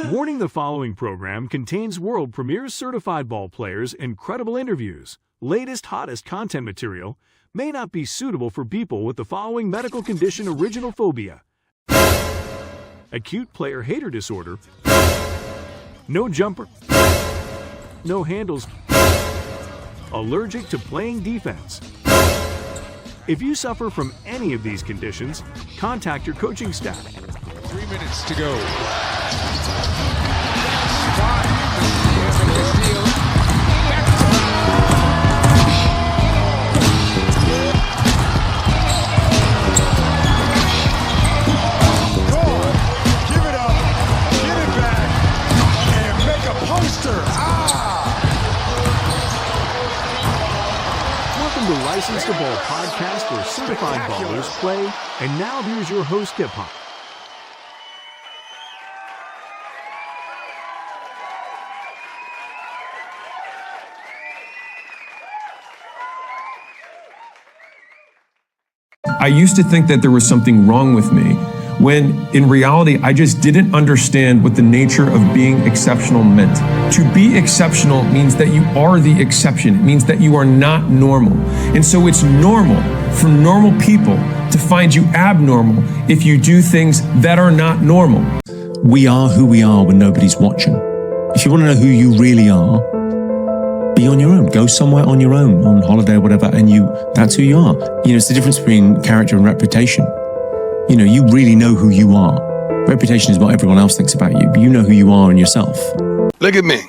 Warning: the following program contains world premier certified ball players, incredible interviews, latest, hottest content material, may not be suitable for people with the following medical condition: original phobia, acute player hater disorder, no jumper, no handles, allergic to playing defense. If you suffer from any of these conditions, contact your coaching staff. 3 minutes to go. Give it up, get it back, and make a poster. Welcome to Licensed to Ball podcast, where certified ballers play. And now here's your host, Hip Hop. I used to think that there was something wrong with me, when in reality, I just didn't understand what the nature of being exceptional meant. To be exceptional means that you are the exception. It means that you are not normal. And so it's normal for normal people to find you abnormal if you do things that are not normal. We are who we are when nobody's watching. If you want to know who you really are, be on your own. Go somewhere on your own, on holiday or whatever, and that's who you are. You know, it's the difference between character and reputation. You know, you really know who you are. Reputation is what everyone else thinks about you, but you know who you are in yourself. Look at me.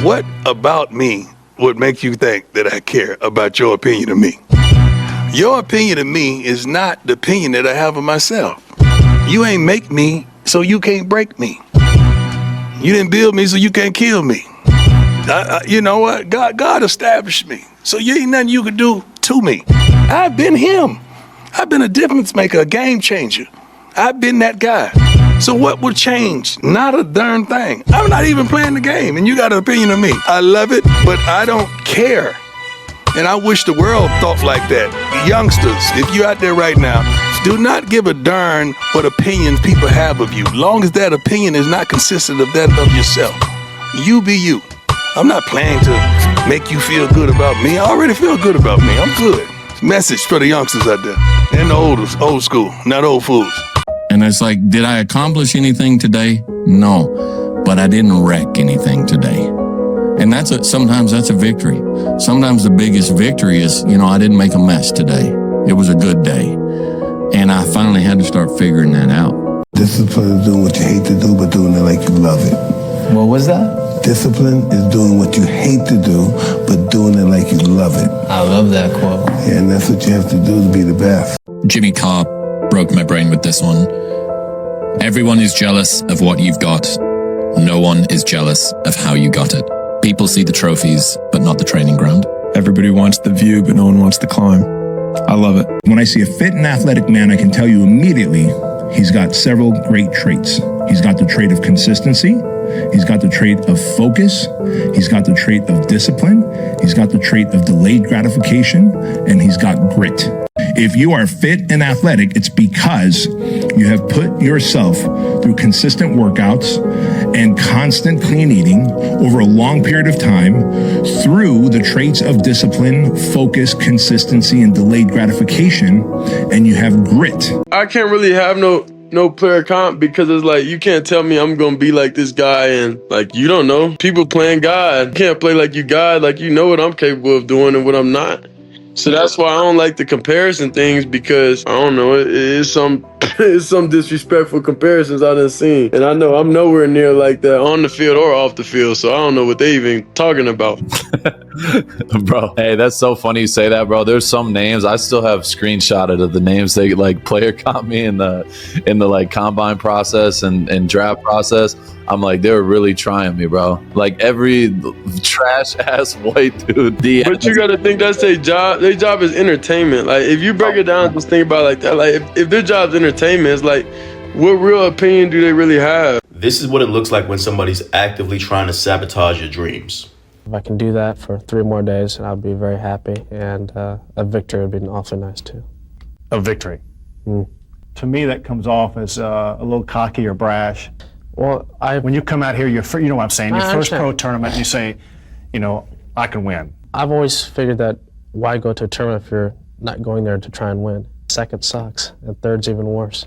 What about me would make you think that I care about your opinion of me? Your opinion of me is not the opinion that I have of myself. You ain't make me, so you can't break me. You didn't build me, so you can't kill me. You know what? God established me. So you ain't nothing you could do to me. I've been him. I've been a difference maker, a game changer. I've been that guy. So what would change? Not a darn thing. I'm not even playing the game, and you got an opinion of me. I love it, but I don't care. And I wish the world thought like that. Youngsters, if you're out there right now, do not give a darn what opinions people have of you, long as that opinion is not consistent of that of yourself. You be you. I'm not playing to make you feel good about me. I already feel good about me. I'm good. Message for the youngsters out there and the old school, not old fools. And it's like, did I accomplish anything today? No, but I didn't wreck anything today. And sometimes that's a victory. Sometimes the biggest victory is, I didn't make a mess today. It was a good day. And I finally had to start figuring that out. Discipline is doing what you hate to do, but doing it like you love it. What was that? Discipline is doing what you hate to do, but doing it like you love it. I love that quote. Yeah, and that's what you have to do to be the best. Jimmy Carr broke my brain with this one. Everyone is jealous of what you've got. No one is jealous of how you got it. People see the trophies, but not the training ground. Everybody wants the view, but no one wants the climb. I love it. When I see a fit and athletic man, I can tell you immediately he's got several great traits. He's got the trait of consistency. He's got the trait of focus. He's got the trait of discipline. He's got the trait of delayed gratification, and he's got grit. If you are fit and athletic, it's because you have put yourself through consistent workouts and constant clean eating over a long period of time through the traits of discipline, focus, consistency, and delayed gratification, and you have grit. I can't really have no player comp because it's like, you can't tell me I'm gonna be like this guy, and like, you don't know. People playing God. You can't play like you God, like you know what I'm capable of doing and what I'm not. So that's why I don't like the comparison things, because I don't know, it is some disrespectful comparisons I done seen. And I know I'm nowhere near like that on the field or off the field, so I don't know what they even talking about. Bro, hey, that's so funny you say that, bro. There's some names I still have screenshotted of the names they like player caught me in the like combine process and draft process. I'm like, they were really trying me, bro. Like every trash ass white dude. But you gotta think that's their job. Their job is entertainment. Like if you break it down, just think about it like that. Like if their job's entertainment, it's like, what real opinion do they really have? This is what it looks like when somebody's actively trying to sabotage your dreams. If I can do that for 3 more days, I'll be very happy, and a victory would be awfully nice too. A victory? To me, that comes off as a little cocky or brash. Well, when you come out here, you know what I'm saying, your I first understand. pro tournament, you say, you know, I can win. I've always figured that why go to a tournament if you're not going there to try and win? Second sucks, and third's even worse.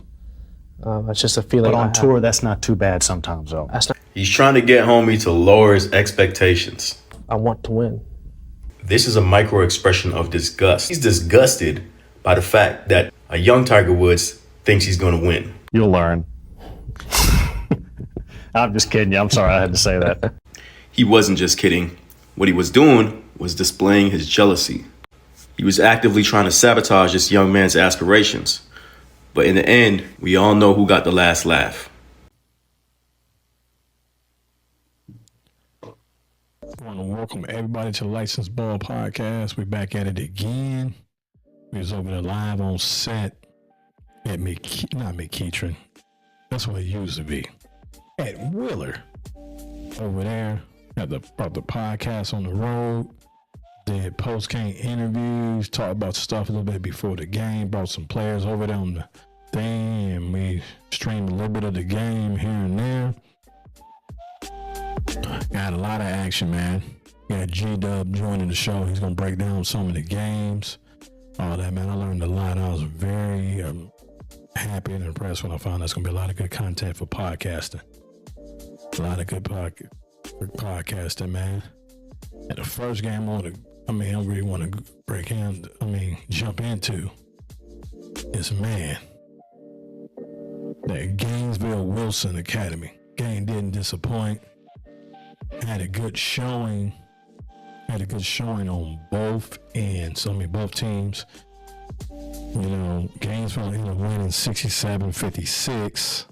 It's just a feeling. But on tour, that's not too bad sometimes, though. He's trying to get homie to lower his expectations. I want to win. This is a micro expression of disgust. He's disgusted by the fact that a young Tiger Woods thinks he's going to win. You'll learn. I'm just kidding you. I'm sorry I had to say that. He wasn't just kidding. What he was doing was displaying his jealousy. He was actively trying to sabotage this young man's aspirations. But in the end, we all know who got the last laugh. I want to welcome everybody to the Licensed Ball Podcast. We're back at it again. We was over there live on set at McKeitron. That's what it used to be. At Willer. Over there. Brought the podcast on the road. Did post-game interviews. Talked about stuff a little bit before the game. Brought some players over there on the thing. And we streamed a little bit of the game here and there. Got a lot of action, man. Got G-Dub joining the show. He's going to break down some of the games. All that, man. I learned a lot. I was very happy and impressed when I found there's going to be a lot of good content for podcasting. A lot of good podcasting, man. And the first game I really want to jump into is, man, that Gainesville Wilson Academy. Game didn't disappoint. Had a good showing on both ends. Both teams. You know, Gainesville ended up winning 67-56.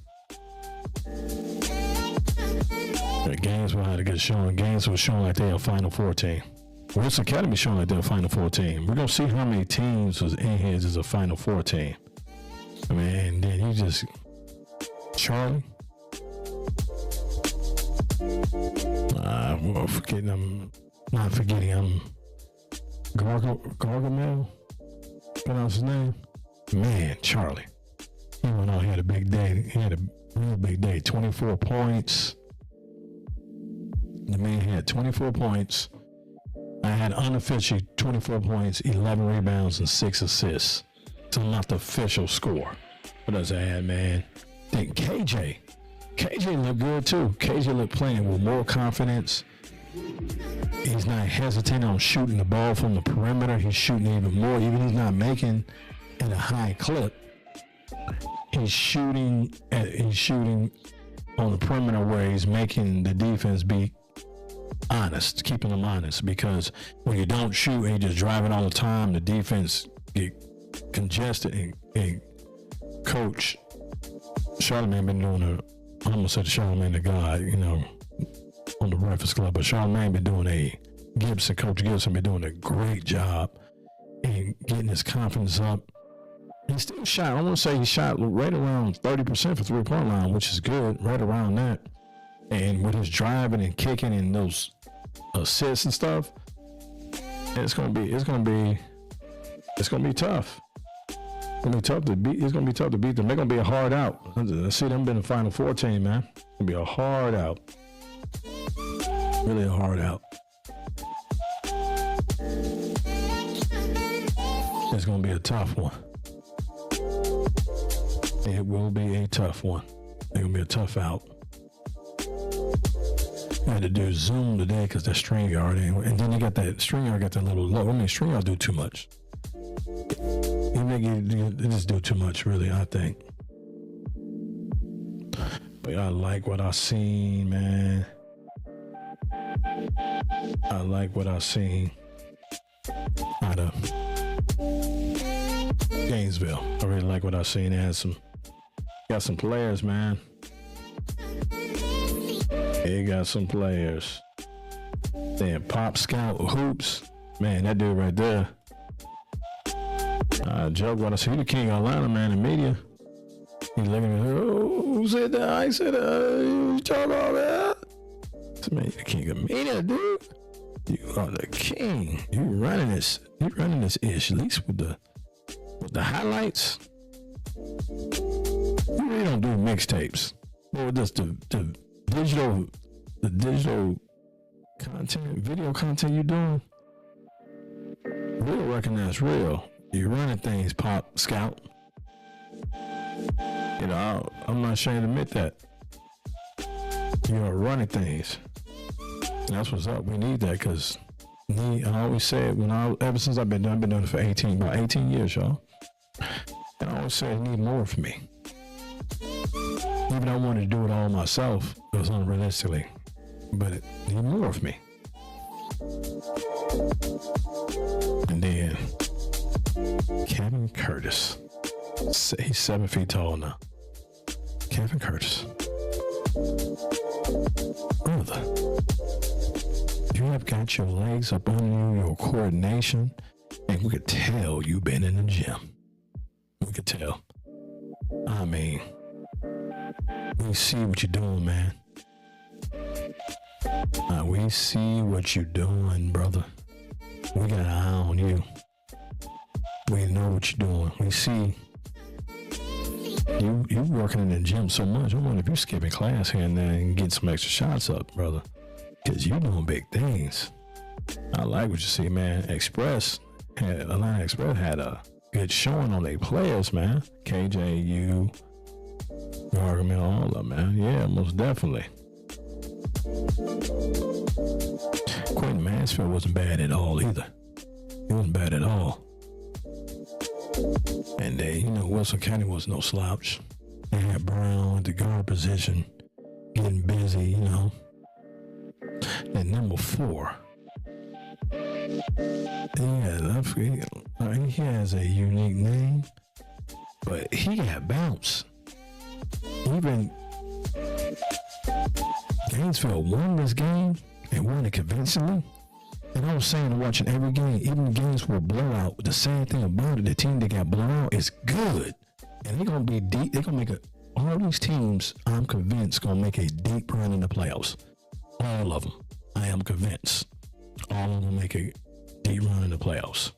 Gainesville had a good showing. Gainesville was showing like they're a Final Four team. Wilson Academy showing like they're a Final Four team. We're going to see how many teams was in here as a Final Four team. And then you just... Charlie? I'm not forgetting. Gargamel? Pronounce his name? Man, Charlie. He went out, he had a big day. He had a real big day. 24 points. The man had 24 points. I had unofficially 24 points, 11 rebounds, and 6 assists. So not the official score. What else I had, man? Then KJ looked good too. KJ looked playing with more confidence. He's not hesitating on shooting the ball from the perimeter. He's shooting even more. Even he's not making at a high clip. He's shooting on the perimeter where he's making the defense be honest, keeping them honest. Because when you don't shoot and you just drive it all the time, the defense get congested. And Coach Charlemagne been doing I almost said Charlemagne the guy, you know, on the Breakfast Club, but Charlemagne been doing Coach Gibson been doing a great job in getting his confidence up. He still shot, I want to say he shot right around 30% for three-point line, which is good, right around that. And with his driving and kicking and those assists and stuff, it's gonna be tough. It's gonna be tough to beat. It's gonna be tough to beat them. They're gonna be a hard out. I see them being a Final Four team, man. It's gonna be a hard out. Really a hard out. It's gonna be a tough one. It will be a tough one. It's gonna be a tough out. I had to do Zoom today because that string yard anyway. And then you got that string yard got that little low. I mean, string yard do too much. They just do too much, really, I think. But I like what I seen, man. I like what I seen out of Gainesville. I really like what I seen. Got some players, man. They got some players. Damn, Pop Scout Hoops. Man, that dude right there. I joke when I see the king of Atlanta, man, in media. He's looking at me, who said that? I said, you talking about that? Man, you're the king of media, dude. You are the king. You running this ish, at least with the highlights. You really don't do mixtapes. Well, this the digital content, video content you doing. Real recognize real. You running things, Pop Scout. You know, I'm not ashamed to admit that. You're running things. And that's what's up. We need that because I always said ever since I've been doing it for about 18 years, y'all. And I always said, need more from me. Even though I wanted to do it all myself, it was unrealistically. But it need more of me. And then Kevin Curtis. He's 7 feet tall now. Kevin Curtis. Brother, you have got your legs up on you, your coordination, and we could tell you've been in the gym. We could tell. I mean, we see what you're doing, man. We see what you're doing, brother. We got an eye on you. We know what you're doing. We see you working in the gym so much. I wonder if you're skipping class here and there and getting some extra shots up, brother. Because you're doing big things. I like what you see, man. Atlanta Express had a good showing on their players, man. KJ, you, Gargamel, all of them, man. Yeah, most definitely. Quentin Mansfield wasn't bad at all either. He wasn't bad at all. And Wilson County was no slouch. They had Brown at the guard position, getting busy, And number 4. He has a unique name, but he got bounce. Even Gainesville won this game and won it convincingly. And I was saying, watching every game, even the games were blowout, the same thing about it, the team that got blown out is good. And they're going to be deep. They're going to make all these teams, I'm convinced, going to make a deep run in the playoffs. All of them. I am convinced. All of them will make a deep run in the playoffs.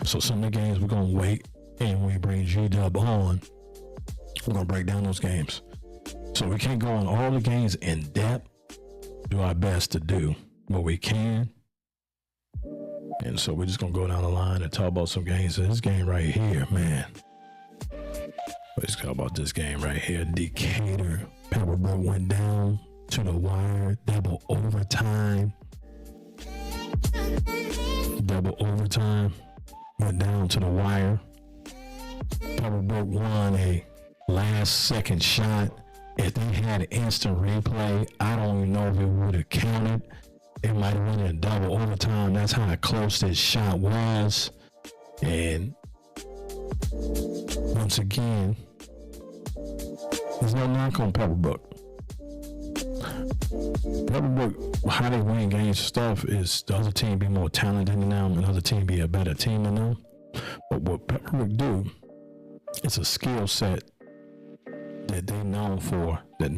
So some of the games we're going to wait, and when we bring G-Dub on, we're going to break down those games. So we can't go on all the games in depth. Do our best to do what we can. And so we're just going to go down the line and talk about some games. So this game right here, man. Let's talk about this game right here. Decatur, Pebblebrook went down to the wire. Double overtime. Went down to the wire. Pebblebrook won a last second shot. If they had an instant replay, I don't even know if it would have counted. It might have went in double overtime. That's how close this shot was. And once again, there's no knock on Pebblebrook. Pebblebrook, how they win games and stuff is the other team be more talented than them and the other team be a better team than them. But what Pebblebrook do, it's a skill set that they known for that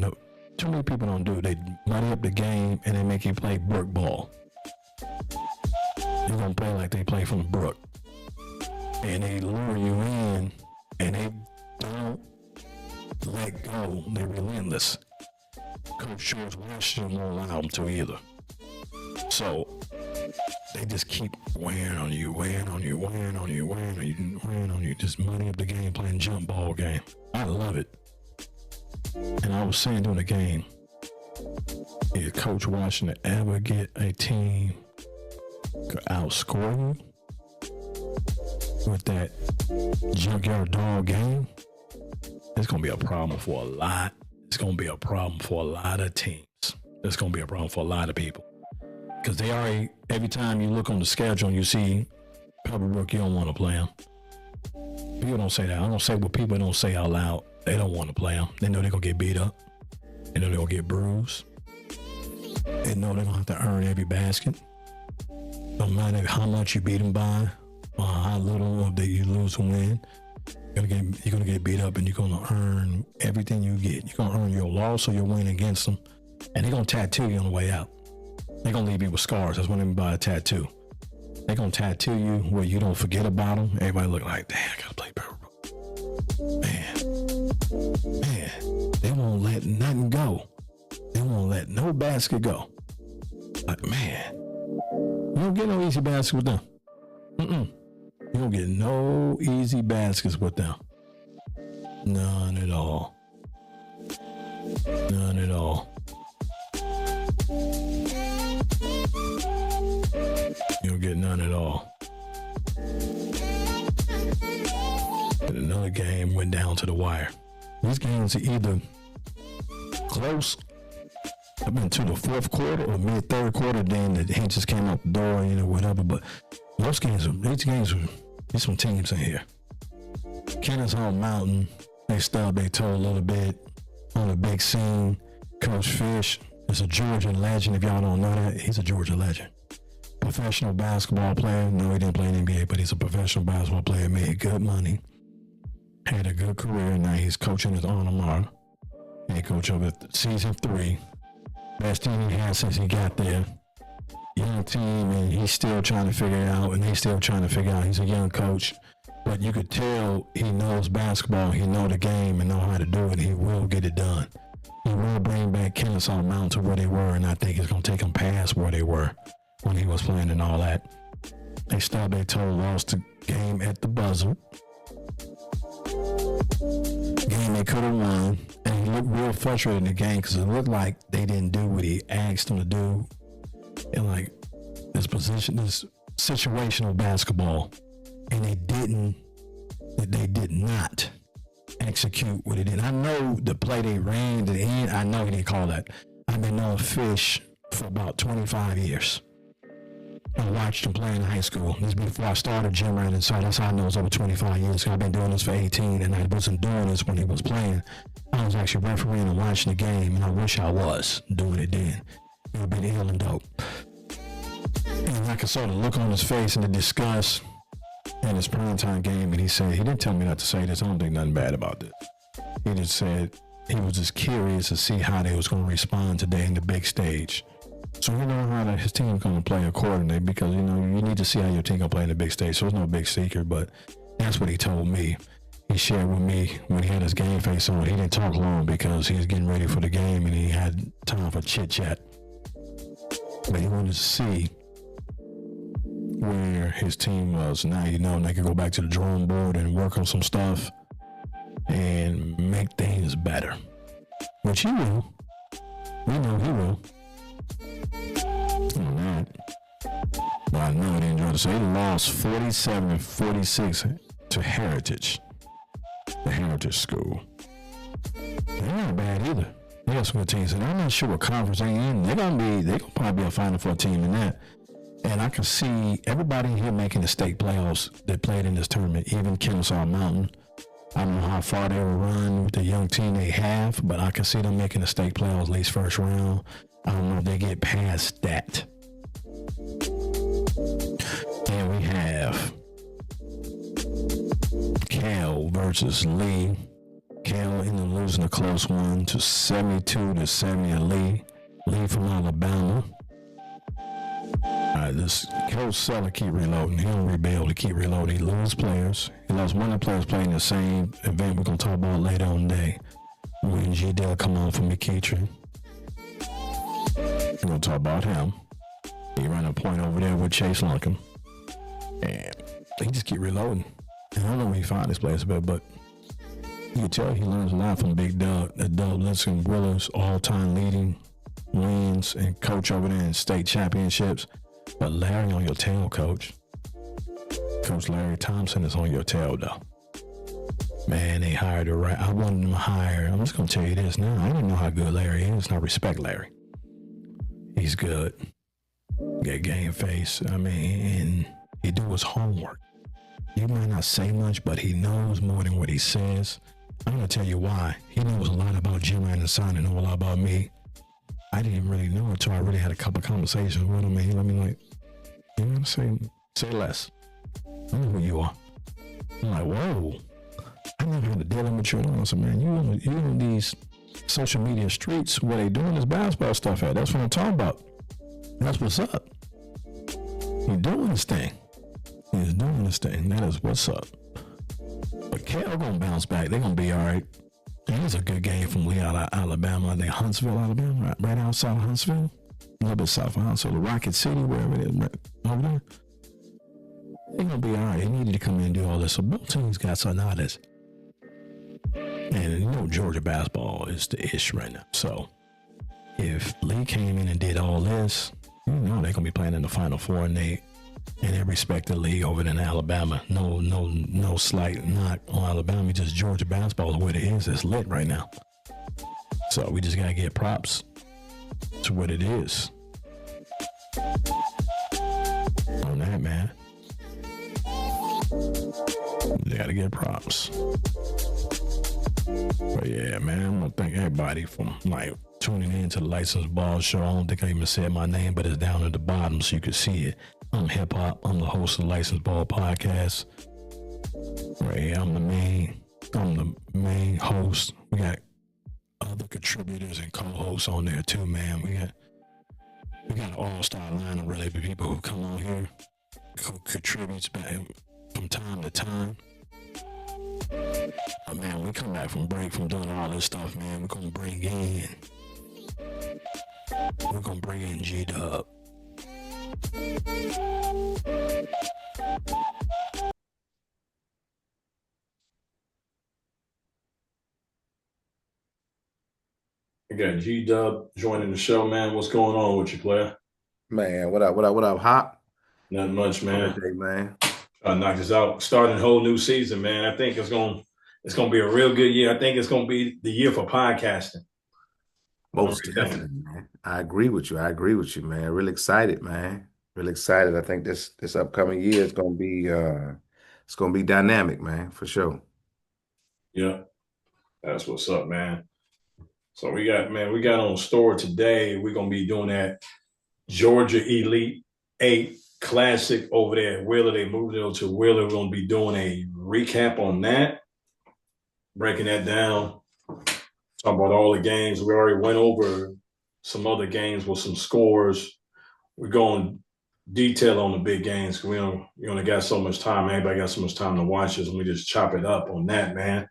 too many people don't do. They muddy up the game and they make you play brook ball. You're gonna play like they play from the brook, and they lure you in, and they don't let go. They're relentless. Coach George Washington won't allow them to either. So they just keep wearing on you, just muddy up the game, playing jump ball game. I love it. And I was saying during the game, if Coach Washington ever get a team to outscore you with that junkyard dog game, it's going to be a problem for a lot. It's going to be a problem for a lot of teams. It's going to be a problem for a lot of people. Because they already, every time you look on the schedule and you see Pebblebrook, you don't want to play them. People don't say that. I don't say what people don't say out loud. They don't want to play them. They know they're going to get beat up. They know they're going to get bruised. They know they're going to have to earn every basket. No matter how much you beat them by, or how little that you lose or win, you're going to get beat up and you're going to earn everything you get. You're going to earn your loss or your win against them. And they're going to tattoo you on the way out. They're going to leave you with scars. That's what I mean by a tattoo. They're going to tattoo you where you don't forget about them. Everybody look like, damn, I got to play Pebblebrook. Man, they won't let nothing go. They won't let no basket go. Like, man, you don't get no easy baskets with them. You don't get no easy baskets with them. None at all. None at all. You don't get none at all. And another game went down to the wire. These games are either close up into the fourth quarter or mid-third quarter, then the Heat just came out the door, whatever. But these games there's some teams in here. Kennesaw Mountain, they stubbed their toe a little bit on the big scene. Coach Fish is a Georgia legend. If y'all don't know that, he's a Georgia legend. Professional basketball player. No, he didn't play in the NBA, but he's a professional basketball player. Made good money. Had a good career. Now he's coaching his alma mater. Head coach of it, season 3. Best team he had since he got there. Young team, and he's still trying to figure it out, and they still trying to figure out. He's a young coach, but you could tell he knows basketball, he knows the game, and know how to do it. He will get it done. He will bring back Kennesaw Mountain to where they were, and I think it's going to take them past where they were when he was playing and all that. They stubbed their toe, lost the game at the buzzer. Game they could have won, and he looked real frustrated in the game because it looked like they didn't do what he asked them to do. And like this situational basketball, and they did not execute what they did. I know the play they ran to the end, I know he didn't call that. I've been knowing Fish for about 25 years. I watched him play in high school. This is before I started Gymratinsider. That's how I know it's over 25 years. I've been doing this for 18, and I wasn't doing this when he was playing. I was actually refereeing and watching the game, and I wish I was doing it then. It would have been ill and dope. And I could sort of look on his face in the disgust in his primetime game, and he said, he didn't tell me not to say this. I don't think nothing bad about this. He just said he was just curious to see how they was going to respond today in the big stage. So you know how his team's going to play accordingly, because you need to see how your team going to play in the big stage. So it's no big secret, but that's what he told me. He shared with me when he had his game face on. He didn't talk long because he was getting ready for the game and he had time for chit chat. But he wanted to see where his team was. Now and they can go back to the drawing board and work on some stuff and make things better. Which he will. We know he will. On that. But I know they enjoyed it. So they lost 47-46 to Heritage. The Heritage School. They're not bad either. They got some good teams, and I'm not sure what conference they in. They're gonna probably be a Final Four team in that. And I can see everybody here making the state playoffs that played in this tournament, even Kennesaw Mountain. I don't know how far they will run with the young team they have, but I can see them making the state playoffs, at least first round. I don't know if they get past that. And we have Cal versus Lee. Cal ended up losing a close one to 72-70 Lee. Lee from Alabama. All right, this Coach Seller keep reloading. He don't be able to keep reloading. He loses players. He lost one of the players playing the same event we're going to talk about later on today. When G. Dell come on from McKeitry. We're going to talk about him. He ran a point over there with Chase Lunkin. And he just keep reloading. And I don't know where he found this place, but you can tell he learns a lot from Big Doug. That Doug Linson Willis, all-time leading wins and coach over there in state championships. But Larry on your tail, Coach. Coach Larry Thompson is on your tail, though. Man, they hired the right. I wanted them to hire. I'm just going to tell you this now. I don't know how good Larry is, and I respect Larry. He's good. Got game face. I mean, and he do his homework. He might not say much, but he knows more than what he says. I'm going to tell you why. He knows a lot about Gymratinsider and know a lot about me. I didn't really know until I really had a couple conversations with him, and he let me you know what I'm saying? Say less. I know who you are. I'm like, whoa. I never had to deal with you. I said, man, you in these social media streets where they doing this basketball stuff at. That's what I'm talking about. That's what's up. He's doing this thing. He's doing this thing. That is what's up. But Cal gonna bounce back. They're gonna be all right. It was a good game from Lee out of Alabama. I think Huntsville, Alabama, right outside of Huntsville. A little bit south of Huntsville, Rocket City, wherever it is, right over there. They're gonna be all right. They needed to come in and do all this. So both teams got something out of this. And you know Georgia basketball is the ish right now. So if Lee came in and did all this, you know they're gonna be playing in the Final Four, and they respect the league over than Alabama. No slight knock on Alabama. Just Georgia basketball, the way it is, it's lit right now. So we just gotta get props to what it is. On that, man. They gotta get props. But yeah, man, I want to thank everybody for like tuning in to the Licensed Ball Show. I don't think I even said my name, but it's down at the bottom so you can see it. I'm Hip Hop. I'm the host of the Licensed Ball Podcast. Right here, I'm the main host. We got other contributors and co-hosts on there too, man. We got an all-star line of really people who come on here, contributes back from time to time. But man, we come back from break from doing all this stuff, man. We're gonna bring in G-Dub. I got G-Dub joining the show, man. What's going on with you, player? Man, what up, Hop? Nothing much, man. Okay, man. Trying to knock this out. Starting a whole new season, man. I think it's gonna be a real good year. I think it's gonna be the year for podcasting. Most definitely, man. I agree with you, man. Really excited, man. Really excited. I think this upcoming year is gonna be dynamic, man, for sure. Yeah, that's what's up, man. So we got on store today. We're gonna be doing that Georgia Elite 8 Classic over there at Wheeler. They moved it to Wheeler. We're gonna be doing a recap on that, breaking that down, talking about all the games. We already went over some other games with some scores. We're going detail on the big games. We only got so much time. Everybody got so much time to watch this, and we just chop it up on that, man.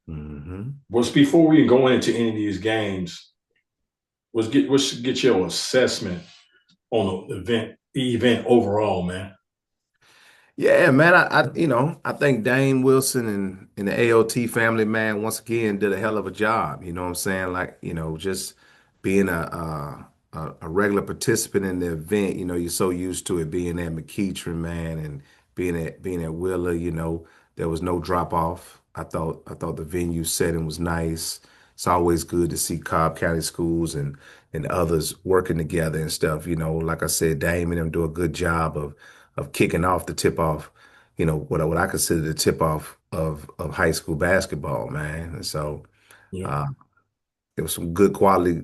Mm-hmm. But before we go into any of these games, let's get your assessment on the event overall, man. Yeah, man. I think Dane Wilson and the AOT family, man, once again did a hell of a job. You know what I'm saying? Like, just being a regular participant in the event. You're so used to it being at McEachern, man, and being at Wheeler. There was no drop off. I thought the venue setting was nice. It's always good to see Cobb County schools and others working together and stuff. Like I said, Dame and them do a good job of kicking off the tip off, what I consider the tip off of high school basketball, man. And so there was some good quality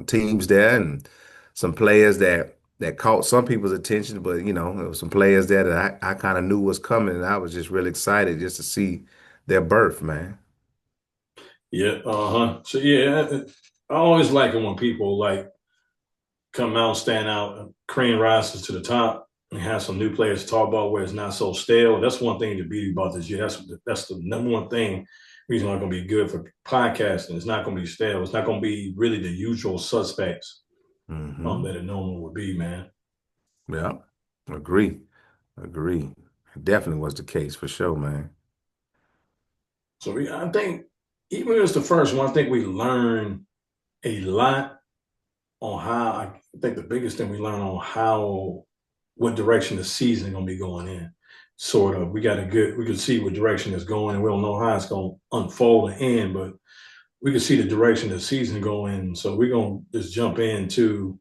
teams there and some players that caught some people's attention, but there was some players there that I kind of knew was coming, and I was just really excited just to see their birth, man. Yeah, So yeah, I always like it when people like come out, stand out, and cream rises to the top, and have some new players to talk about where it's not so stale. That's one thing to be about this year. That's the number one thing. Reason why it's gonna be good for podcasting. It's not gonna be stale. It's not gonna be really the usual suspects that it normally would be, man. Yeah, agree. It definitely was the case for sure, man. So I think even if it's the first one, I think we learned a lot on how. I think the biggest thing we learned on what direction the season is gonna be going in. Sort of, we could see what direction it's going, and we don't know how it's gonna unfold and end, but we could see the direction the season going. So we're gonna just jump into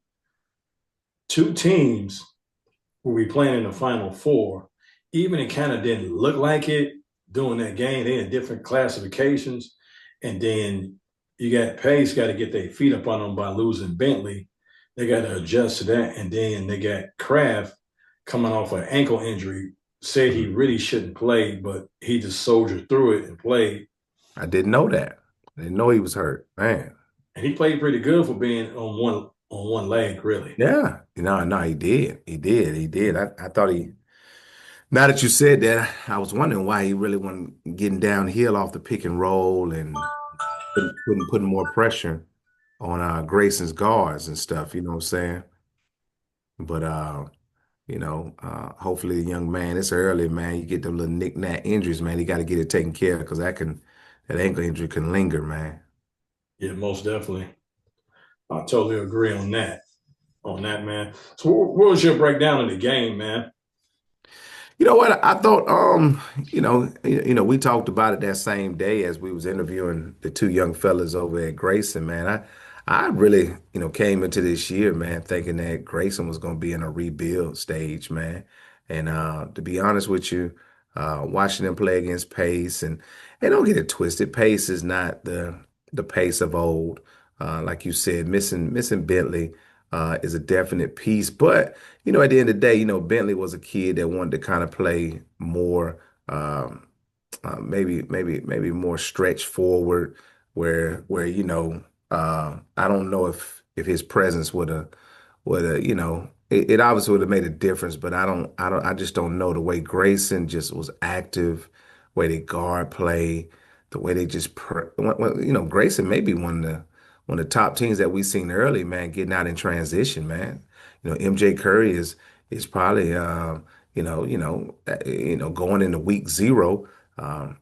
two teams who we playing in the Final Four. Even it kind of didn't look like it during that game. They had different classifications, and then you got Pace got to get their feet up on them by losing Bentley. They got to adjust to that, and then they got Kraft coming off an ankle injury. Said he really shouldn't play, but he just soldiered through it and played. I didn't know that. I didn't know he was hurt, man. And he played pretty good for being on one leg, really. Yeah, no, he did. I thought Now that you said that, I was wondering why he really wasn't getting downhill off the pick and roll and putting more pressure on Grayson's guards and stuff. You know what I'm saying? But hopefully the young man, it's early, man. You get them little knick-knack injuries, man. You got to get it taken care of because that ankle injury can linger, man. Yeah, most definitely. I totally agree on that. Man. So what was your breakdown of the game, man? You know what? I thought, we talked about it that same day as we was interviewing the two young fellas over at Grayson, man. I really, came into this year, man, thinking that Grayson was going to be in a rebuild stage, man. And to be honest with you, watching them play against Pace, and don't get it twisted, Pace is not the Pace of old. Like you said, missing Bentley is a definite piece, but at the end of the day, Bentley was a kid that wanted to kind of play more, maybe more stretch forward, where I don't know if his presence would have, it obviously would have made a difference, but I just don't know the way Grayson just was active, way they guard play, the way they just, Grayson may be one of the top teams that we've seen early, man, getting out in transition, man. MJ Curry is probably going into week zero, um,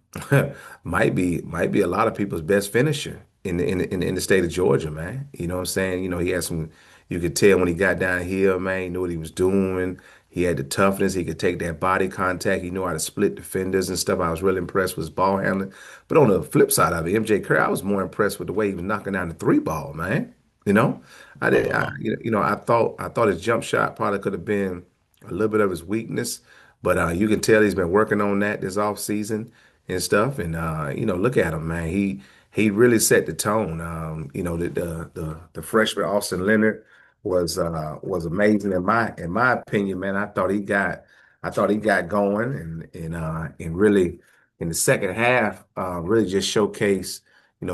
might be a lot of people's best finisher in the state of Georgia, man. You know what I'm saying? He had some. You could tell when he got down here, man. He knew what he was doing. He had the toughness. He could take that body contact. He knew how to split defenders and stuff. I was really impressed with his ball handling. But on the flip side of it, MJ Curry, I was more impressed with the way he was knocking down the three ball, man. You know, I did. I thought his jump shot probably could have been a little bit of his weakness, but you can tell he's been working on that this off season and stuff. And look at him, man. He really set the tone. The freshman Austin Leonard was amazing in my opinion, man. I thought he got going and really in the second half really just showcased,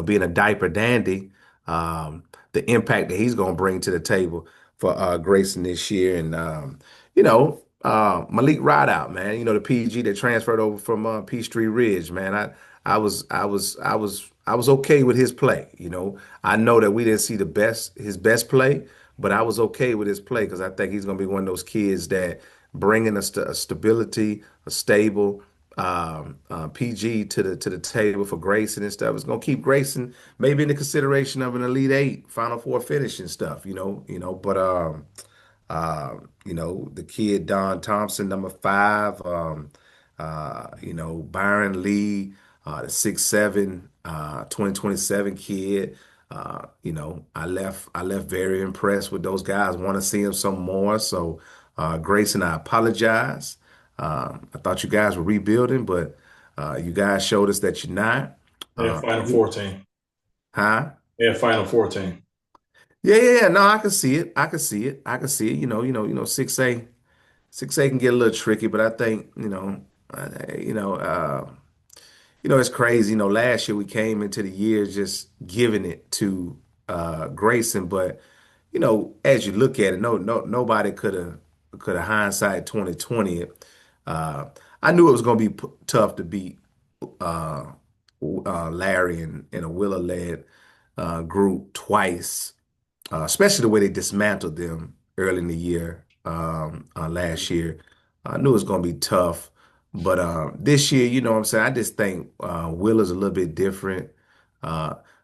being a diaper dandy, the impact that he's going to bring to the table for Grayson this year. And Malik Rideout, man, the PG that transferred over from Peachtree Ridge, man. I was okay with his play. I know that we didn't see his best play, but I was okay with his play because I think he's going to be one of those kids that bringing a stability, a stable PG to the table for Grayson and stuff. It's going to keep Grayson maybe in the consideration of an Elite Eight, Final Four finish and stuff. But the kid Don Thompson, number 5, Byron Lee, the 6'7", 2027 kid. I left very impressed with those guys. Want to see him some more. So, Grayson, I apologize. I thought you guys were rebuilding, but you guys showed us that you're not. Yeah, Final 14. Huh? Yeah, Final 14. Yeah. No, I can see it. I can see it. 6A can get a little tricky, but I think it's crazy. Last year we came into the year just giving it to Grayson, but as you look at it, nobody could have hindsight 2020 it. I knew it was going to be tough to beat Larry and a Willa-led group twice, especially the way they dismantled them early in the year last year. I knew it was going to be tough, but this year, you know what I'm saying? I just think Willa's a little bit different.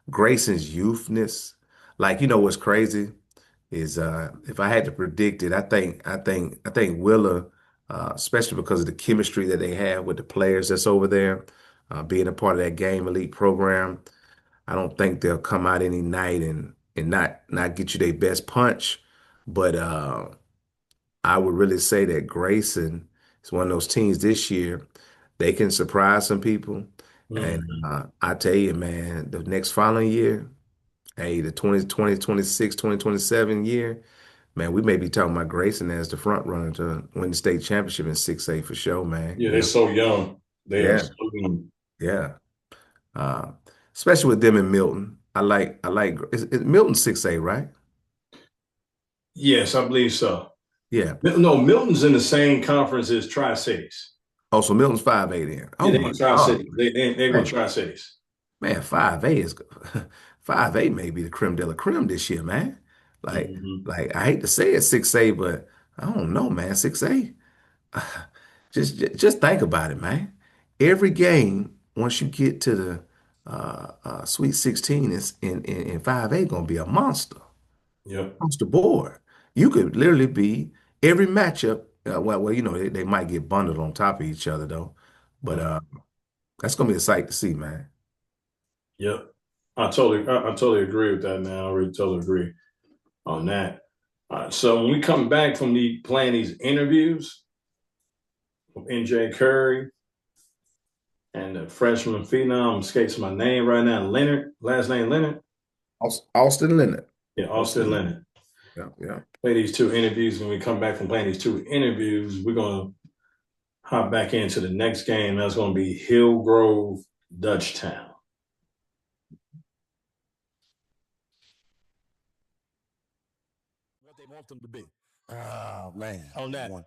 Grayson's youthness, like, what's crazy is if I had to predict it, I think Willa, especially because of the chemistry that they have with the players that's over there, being a part of that game elite program. I don't think they'll come out any night and not get you their best punch. But I would really say that Grayson is one of those teams this year. They can surprise some people. And I tell you, man, the next following year, hey, the 2026, 2027 year, man, we may be talking about Grayson as the front runner to win the state championship in 6A for sure, man. Yeah, they're so young. They are so young. Yeah. Uh, Especially with them in Milton. I like is Milton 6A, right? Yes, I believe so. Yeah. No, Milton's in the same conference as Tri-Cities. Oh, so Milton's 5'8" then. Yeah, Oh they my in God, Tri-Cities. They were man, Tri-Cities. man, 5'8" is 5'8" may be the creme de la creme this year, man. Like, Mm-hmm. like I hate to say it 6'8", but I don't know, man. 6'8". Just think about it, man. Every game, once you get to the Sweet 16, is in 5'8" gonna be a monster Yep. across the board. You could literally be every matchup. Well, you know they might get bundled on top of each other though, but that's gonna be a sight to see, man. Yep. I totally agree with that, man. I really totally agree on that. So when we come back from playing these interviews with NJ Curry and the freshman phenom, escapes my name right now, Leonard, last name Leonard. Austin Leonard. Yeah, Austin Leonard. Yeah. Play these two interviews. When we come back from playing these two interviews, we're gonna hop back into the next game. That's gonna be Hillgrove, Dutchtown. What they want them to be. Oh man, on that one.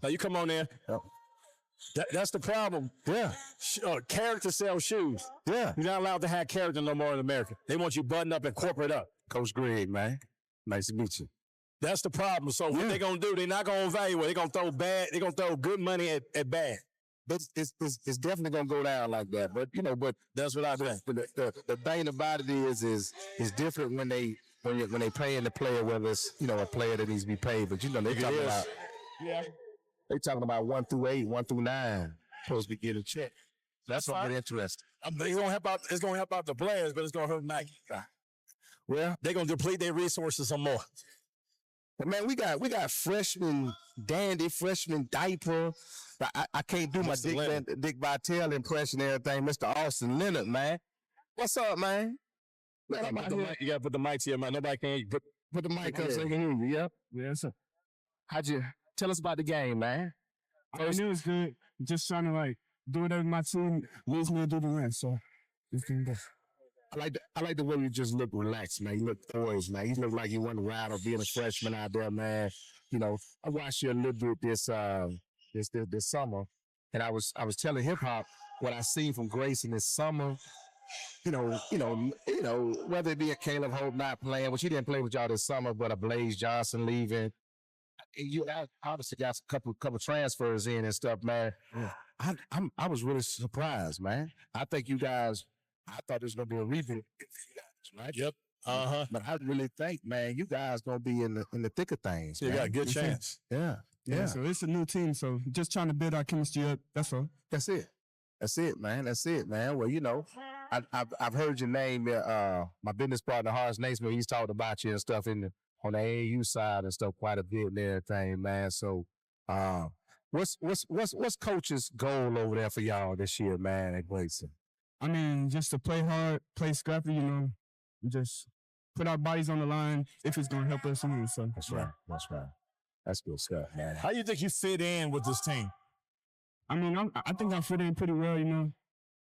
Now you come on there. That's the problem. Yeah. Character sells shoes. Yeah. You're not allowed to have character no more in America. They want you buttoned up and corporate up. Coach Greg, man. Nice to meet you. That's the problem. So what they're gonna do, they're not gonna evaluate. They're gonna throw bad, they're gonna throw good money at bad. But it's definitely gonna go down like that. But that's what I think. The thing about it is different when they paying the player, whether it's a player that needs to be paid. But they talking about they talking about 1 through 8, 1 through 9, supposed to be getting a check. That's what get interesting. It's gonna help out the players, but it's gonna hurt Nike. Well, they're gonna deplete their resources some more. But man, we got freshman dandy, freshman diaper. I can't do my Dick Vitale impression and everything. Mr. Austin Leonard, man. What's up, man? You gotta put the mic to your mouth. Nobody can hear you. Put the mic up so they can hear you. Yep. Yes, sir. How'd you tell us about the game, man? I knew it was good. Just trying to do whatever my team needs me to do to win. So just doing this. I like the way you just look relaxed, man. You look poised, man. You look like you want to ride or being a freshman out there, man. I watched you a little bit this summer, and I was telling hip hop what I seen from Grayson this summer. Whether it be a Caleb Hope not playing, which he didn't play with y'all this summer, but a Blaze Johnson leaving. You obviously got a couple transfers in and stuff, man. Yeah. I was really surprised, man. I think you guys. I thought there's gonna be a reboot, right? Yep. But I really think, man, you guys gonna be in the thick of things. You got a good chance. Yeah. So it's a new team. So just trying to build our chemistry up. That's all. That's it, man. Well, I've heard your name. My business partner Horace Naismith, he's talked about you and stuff on the AAU side and stuff quite a bit and everything, man. So, what's coach's goal over there for y'all this year, man, at Grayson? I mean, just to play hard, play scrappy, just put our bodies on the line if it's going to help us. So That's right. That's good stuff, man. How do you think you fit in with this team? I mean, I think I fit in pretty well,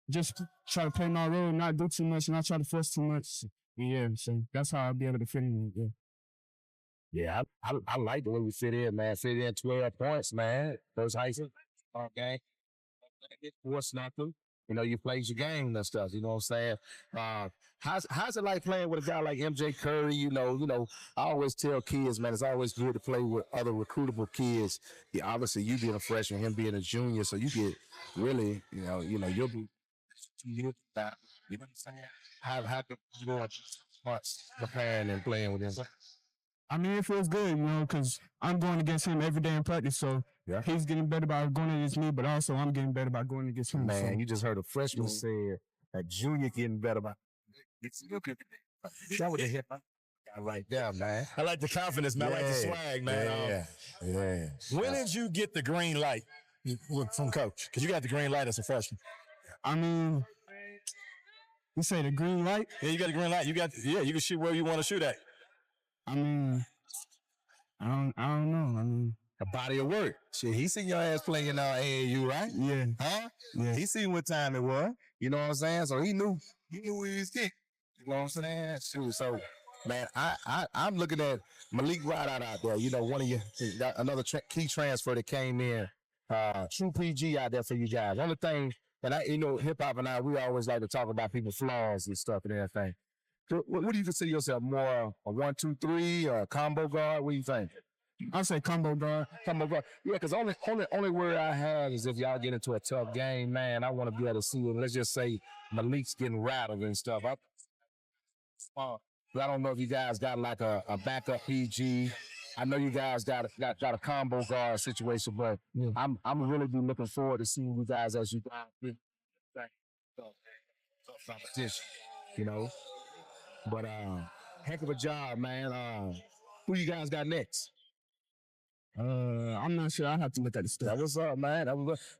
Just try to play my role, not do too much, not try to force too much. Yeah, so that's how I'll be able to fit in. Yeah, I like the way we fit in, man. Fit in 12 points, man. First high school game. What's nothing? You plays your game and stuff. You know what I'm saying? How's it like playing with a guy like MJ Curry? I always tell kids, man, it's always good to play with other recruitable kids. Yeah, obviously you being a freshman, him being a junior, so you get really, you'll be 2 years back. You know what I'm saying? How do you go months preparing and playing with him? I mean, it feels good, because I'm going against him every day in practice. So he's getting better by going against me, but also I'm getting better by going against him. Man, you just heard a freshman say a junior getting better by. That was the hip. Right there, man. I like the confidence, man. I like the swag, man. Yeah. When did you get the green light from coach? Because you got the green light as a freshman. I mean, you say the green light? Yeah, you got the green light. You can shoot where you want to shoot at. I mean, I don't know. I mean, a body of work. Shit, he seen your ass playing AAU, right? Yeah. Huh? Yeah. He seen what time it was. You know what I'm saying? So he knew where he was getting. You know what I'm saying? Shoot, so man, I'm looking at Malik Rideout out there. One of you, another key transfer that came in true PG out there for you guys. Only thing, and hip hop and we always like to talk about people's flaws and stuff and everything. So what do you consider yourself, more a 1, 2, 3 or a combo guard? What do you think? I'd say combo guard. Combo guard. Yeah, because only word I have is if y'all get into a tough game, man, I want to be able to see it. Let's just say Malik's getting rattled and stuff. I don't know if you guys got like a backup PG. I know you guys got a combo guard situation, but I'm really be looking forward to seeing you guys as you guys competition, But heck of a job, man. Who you guys got next? I'm not sure. I have to look at the stuff. That was up, man.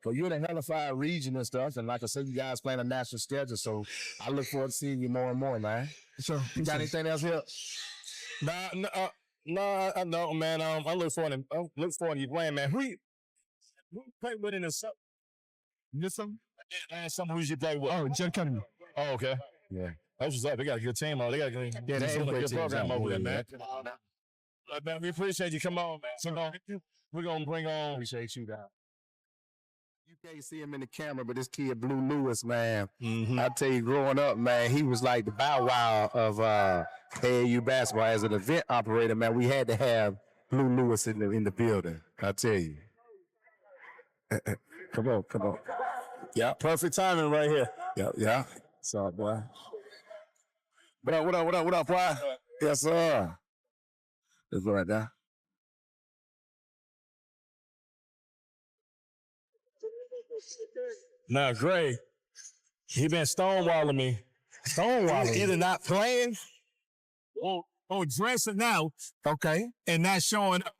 But you're in the hellified region and stuff, and like I said, you guys playing a national schedule, so I look forward to seeing you more and more, man. Sure. You got anything else here? No, man. I look forward to you playing, man. Who play with in the sub? Just something? And someone who you play with? Oh, Jet Cunningham. Oh, okay. Yeah. That's what's up. They got a good team on. They got a good program over there, man. Man, we appreciate you. Come on, man. We're gonna bring on. Appreciate you, guys. You can't see him in the camera, but this kid, Blue Lewis, man. I tell you, growing up, man, he was like the Bow Wow of AAU basketball. As an event operator, man, we had to have Blue Lewis in the building. I tell you. Come on. Yeah, perfect timing right here. Yeah. Sorry, boy. What up, boy? Yes, sir. That's right there. Now, Gray, he been stonewalling me. Either not playing or dressing out. Okay. And not showing up.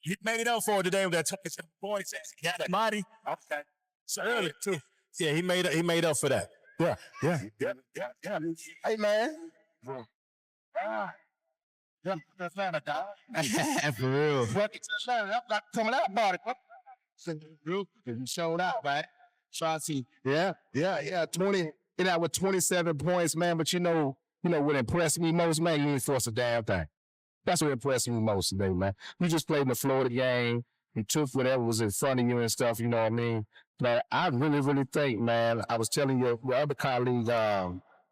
He made it up for it today with that 27 points. He got that body. Okay. So early, too. Yeah, he made up for that. Yeah. Hey, man. Atlanta, dog. For real. Coming out about it. Group and showed out, man. Try to see. Yeah. 20. It out with 27 points, man. But you know what impressed me most, man? You didn't force a damn thing. That's what impressed me most today, man. You just played in the Florida game. You took whatever was in front of you and stuff. You know what I mean? But I really, really think, man. I was telling your other colleague,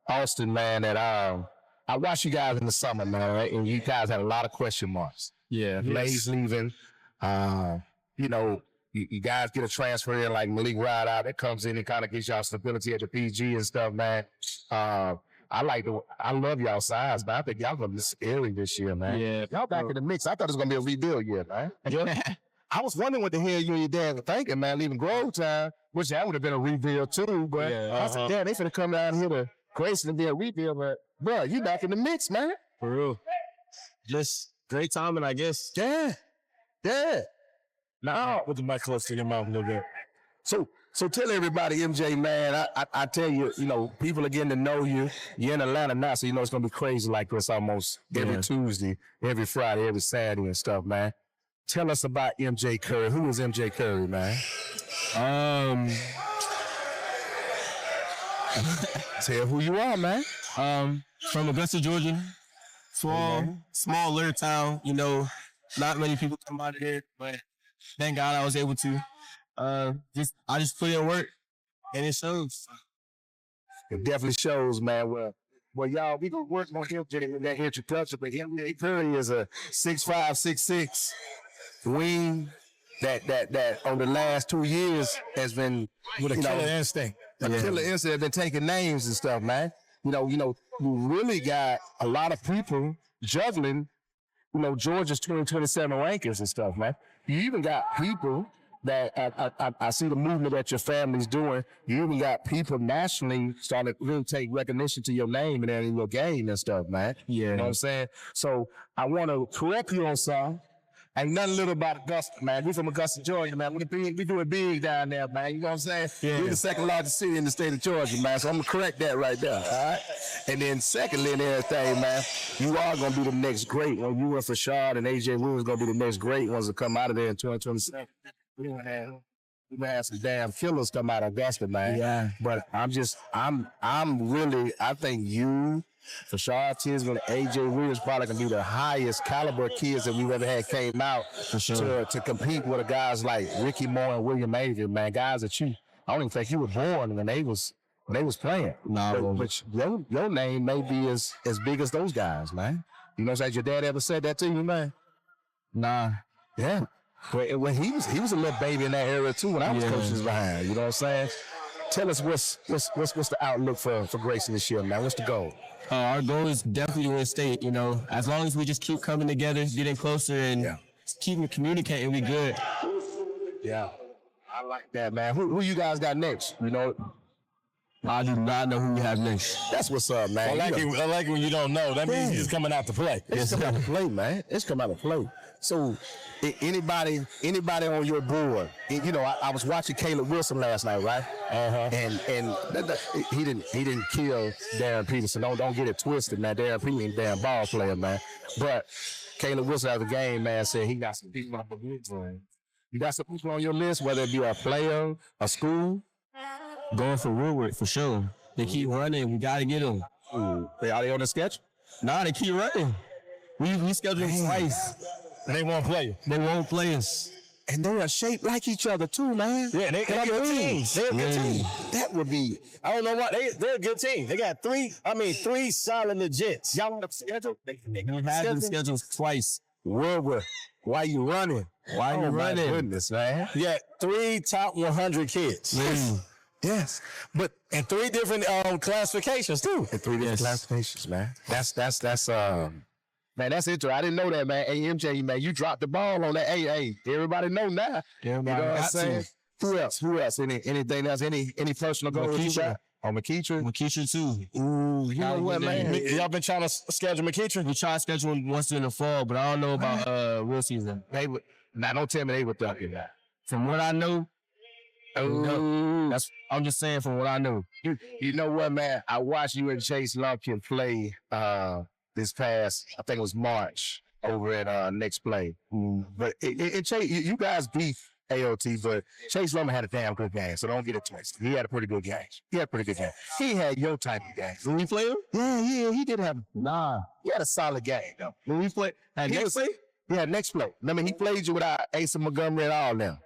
Austin, man, that I watched you guys in the summer, man, right? And you guys had a lot of question marks. Yeah. Blaze leaving. You guys get a transfer in like Malik Rideout that comes in and kind of gives y'all stability at the PG and stuff, man. I love y'all size, man. I think y'all gonna be scary this year, man. Yeah. Y'all back in the mix. I thought it was gonna be a rebuild year, man. I was wondering what the hell you and your dad were thinking, man, leaving Grove Town, which that would have been a rebuild too, but I said, damn, they finna come down here to Grayson and be a rebuild, but bro, you back in the mix, man. For real. Just great timing, I guess. Yeah. Now, put the mic close to your mouth a little bit. So tell everybody, MJ, man, I tell you, people are getting to know you. You're in Atlanta now, so it's going to be crazy like this almost every Tuesday, every Friday, every Saturday and stuff, man. Tell us about MJ Curry. Who is MJ Curry, man? Tell who you are, man. From Augusta, Georgia. Small little town, not many people come out of there, but thank God I was able to. I just put in work, and it shows. It definitely shows, man. Well, y'all, we gonna work on him getting that introduction, but MJ Curry is a 6'5", 6'6" wing that on the last 2 years has been with a killer instinct. Killer instinct has been taking names and stuff, man. You really got a lot of people juggling, Georgia's 2027 rankings and stuff, man. You even got people that I see the movement that your family's doing. You even got people nationally starting to really take recognition to your name and in your game and stuff, man. Yeah. You know what I'm saying? So I want to correct you on something. Ain't nothing little about Augusta, man. We from Augusta, Georgia, man. We doing big down there, man. You know what I'm saying? Yeah. We're the second largest city in the state of Georgia, man. So I'm gonna correct that right there, all right? And then secondly and everything, man, you are gonna be the next great one. You and Fashad and AJ Williams gonna be the next great ones to come out of there in 2027. We're gonna have some damn killers come out of Augusta, man. Yeah. But I think you For Shar Tisman, AJ Williams probably gonna be the highest caliber kids that we've ever had came out to compete with the guys like Ricky Moore and William Avery, man. Guys that I don't even think you were born when they was playing. No, but your name may be as big as those guys, man. You know, has your dad ever said that to you, man? Nah. Yeah. When he was a little baby in that era too. When I was coaching behind, you know what I'm saying? Tell us what's the outlook for Grayson this year, man? What's the goal? Our goal is definitely to win state. You know, as long as we just keep coming together, getting closer, and keeping communicating, we good. Yeah, I like that, man. Who you guys got next? You know, I do not know who we have next. That's what's up, man. I like it when you don't know. That means he's coming out to play. It's coming out to play, man. It's coming out to play. So, anybody on your board? You know, I was watching Caleb Wilson last night, right? And he didn't kill Darren Peterson. Don't get it twisted, man. Darren Peterson ain't a damn ball player, man. But Caleb Wilson after the game, man, said he got some people on the list. You got some people on your list, whether it be a player, a school. Going for Woodward for sure. They keep running. We gotta get them. Are they on the sketch? Nah, they keep running. We scheduled them twice. And they won't play you. They won't play us. And they are shaped like each other too, man. Yeah, they're good teams. They're a good team. That would be. I don't know why they're a good team. They got three solid legits. Y'all want to schedule? They had them scheduled twice. Woodward, why you running? Why you running? My goodness, man. Yeah, 3 top 100 kids. Yes, but and 3 different classifications too. And 3 different classifications, man. That's man, that's interesting. I didn't know that, man. Hey, MJ, man, you dropped the ball on that. Hey, everybody know now. Everybody you know what I'm saying? Who else? Anything else? Any personal goals you got? On McKeitry? McKeitry too. Ooh, you know what, man? Y'all been trying to schedule McKeitry? We tried to schedule him once in the fall, but I don't know about real season. Now don't tell me they were talking that. From what I know, I'm just saying from what I know. You know what, man? I watched you and Chase Lumpkin play this past, I think it was March, over at Next Play. But Chase, you guys beat AOT, but Chase Lumpkin had a damn good game, so don't get it twisted. He had a pretty good game. He had your type of game. When we play him? Yeah, he did have. He had a solid game, though. When we play Next Play? Yeah, Next Play. I mean, he played you without Asa Montgomery and all them.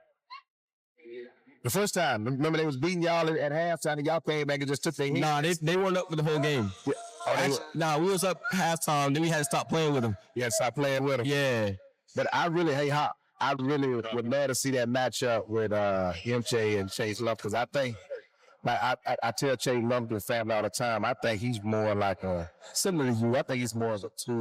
The first time, remember they was beating y'all at halftime and y'all came back and just took their hit? Nah, they weren't up for the whole game. Yeah. We was up halftime, then we had to stop playing with them. Yeah, stop playing with them. Yeah. But I really would love to see that matchup with MJ and Chase Lumpkin, because I think, I tell Chase Lumpkin family all the time, I think he's more like similar to you. I think he's more of a 2.